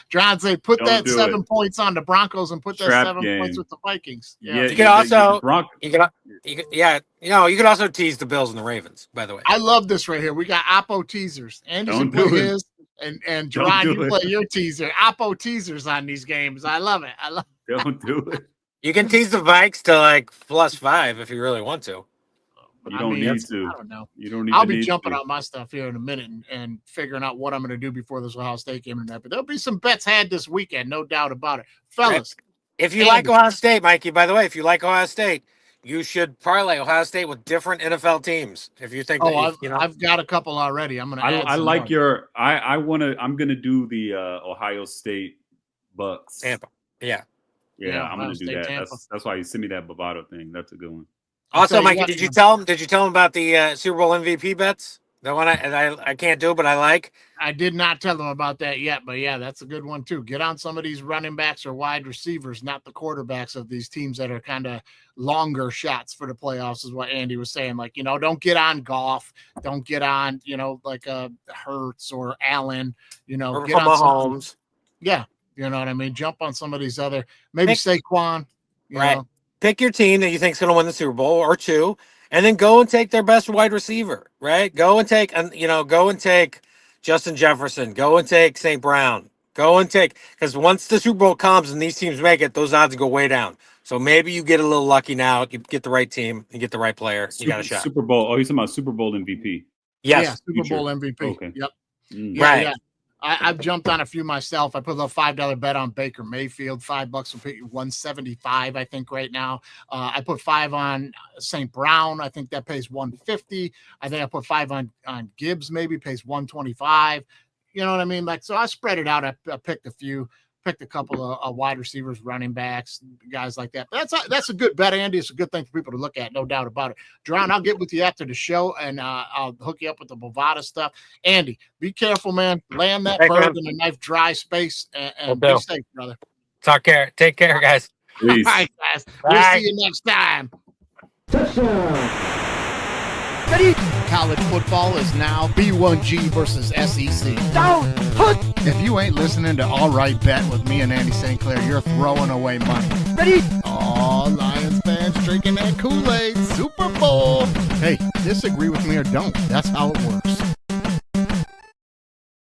John say put that 7 points on the Broncos and put that Trap 7 game. points with the Vikings. Yeah. You can also you can also tease the Bills and the Ravens. By the way, I love this right here. We got Oppo teasers. Andy's going to play his, and Jerron, you play your teaser. Oppo teasers on these games. I love it. Don't do it. You can tease the Vikes to like +5 if you really want to. You don't need to. I don't know. You don't need. I'll be jumping on my stuff here in a minute and figuring out what I'm going to do before this Ohio State game and that. But there'll be some bets had this weekend, no doubt about it, fellas. If you like Ohio State, Mikey, by the way, if you like Ohio State, you should parlay Ohio State with different NFL teams. If you think, I've got a couple already. I'm going to. I like your. I'm going to do the Ohio State Bucks. Tampa. Yeah, I'm going to do that. That's why you sent me that Bovado thing. That's a good one. Also, Mikey, did you tell him about the Super Bowl MVP bets? The one I can't do, but I like. I did not tell them about that yet, but yeah, that's a good one too. Get on some of these running backs or wide receivers, not the quarterbacks of these teams that are kind of longer shots for the playoffs, is what Andy was saying. Like, don't get on Goff, don't get on, like Hurts or Allen, or get on Mahomes. Yeah, you know what I mean. Jump on some of these other, maybe Saquon, right. know. Pick your team that you think is going to win the Super Bowl or 2, and then go and take their best wide receiver, right? Go and take Justin Jefferson. Go and take St. Brown. Because once the Super Bowl comes and these teams make it, those odds go way down. So maybe you get a little lucky now. You get the right team. You get the right player. You got a shot. Super Bowl. Oh, you're talking about Super Bowl MVP. Yes. Yeah, Super Bowl MVP. Okay. Yep. Right. Yeah. I've jumped on a few myself. I put a little $5 bet on Baker Mayfield. $5 will pay you 175, I think, right now. I put 5 on St. Brown. I think that pays 150. I think I put 5 on Gibbs, maybe pays 125. You know what I mean? Like, so I spread it out. I picked a few. Picked a couple of wide receivers, running backs, guys like that. That's a good bet, Andy. It's a good thing for people to look at, no doubt about it. Jerron, I'll get with you after the show, and I'll hook you up with the Bovada stuff. Andy, be careful, man. Land that bird in a nice dry space, and be safe, brother. Take care, guys. Please. All right, guys. We'll see you next time. Ready? College football is now B1G versus SEC. Down. If you ain't listening to All Right Bet with me and Andy St.Clair, you're throwing away money. Ready? All Lions fans drinking that Kool-Aid. Super Bowl. Hey, disagree with me or don't. That's how it works.